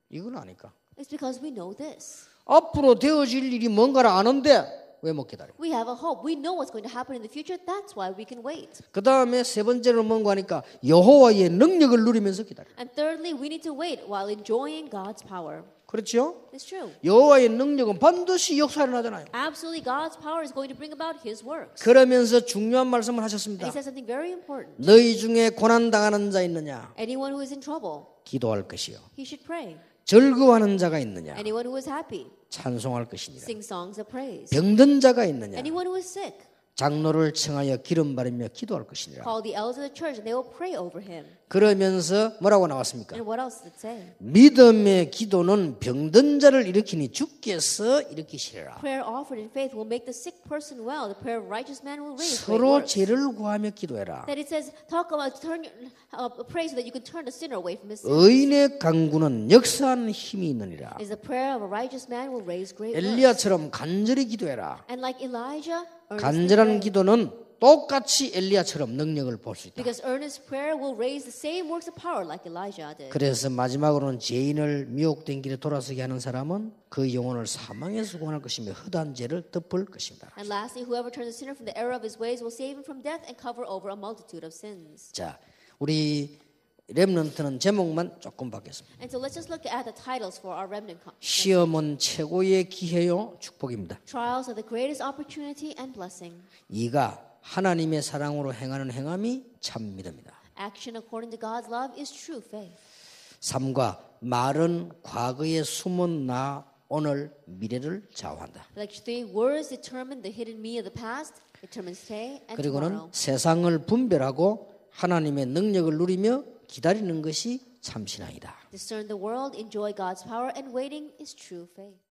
이건 아니까. It's because we know this. 앞으로 되어질 일이 뭔가를 아는데 왜 못 기다려? We have a hope. We know what's going to happen in the future. That's why we can wait. 그 다음에 세 번째로 뭔가 하니까 여호와의 능력을 누리면서 기다려. And thirdly, we need to wait while enjoying God's power. 그렇죠? It's true. 여호와의 능력은 반드시 역사를 하잖아요. Absolutely, God's power is going to bring about His works. 그러면서 중요한 말씀을 And 하셨습니다. He says something very important. 너희 중에 고난 당하는 자 있느냐? Anyone who is in trouble, 기도할 것이요. he should pray. 즐거워하는 자가 있느냐? Anyone who is happy, 찬송할 것이니라. sing songs of praise. 병든 자가 있느냐? Anyone who is sick, 장로를 청하여 기름 바르며 기도할 것이니라. call the elders of the church and they will pray over him. 그러면서 뭐라고 나왔습니까? And what else does it say? 믿음의 기도는 병든 자를 일으키니 주께서 일으키시리라. Prayer offered in faith will make the sick person well. The prayer of a righteous man will raise great 서로 works. 죄를 구하며 기도해라. That it says, talk about pray so that you can turn the sinner away from his sin. 의인의 강구는 역사하는 힘이 있느니라. Is the prayer of a righteous man will raise great works. 엘리야처럼 간절히 기도해라. And like Elijah, earnestly 간절한 pray. 기도는 똑같이 엘리야처럼 능력을 볼 수 있다. Because earnest prayer will raise the same works of power like Elijah did. 그래서 마지막으로는 죄인을 미혹된 길에 돌아서게 하는 사람은 그 영혼을 사망에서 구원할 것이며 허다한 죄를 덮을 것입니다. And lastly, whoever turns the sinner from the error of his ways will save him from death and cover over a multitude of sins. 자, 우리 렘넌트는 제목만 조금 바뀌었습니다. And so let's just look at the titles for our remnant. 시험은 최고의 기회요 축복입니다. Trials are the greatest opportunity and blessing. 이가 하나님의 사랑으로 행하는 행함이 참 믿음이다. Action according to God's love is true faith. 3과 말은 과거의 숨은 나 오늘 미래를 좌우한다. Like 3, words determine the hidden me of the past, determine today and 그리고는 tomorrow. 세상을 분별하고 하나님의 능력을 누리며 기다리는 것이 참 신앙이다. Discern the world, enjoy God's power, and waiting is true faith.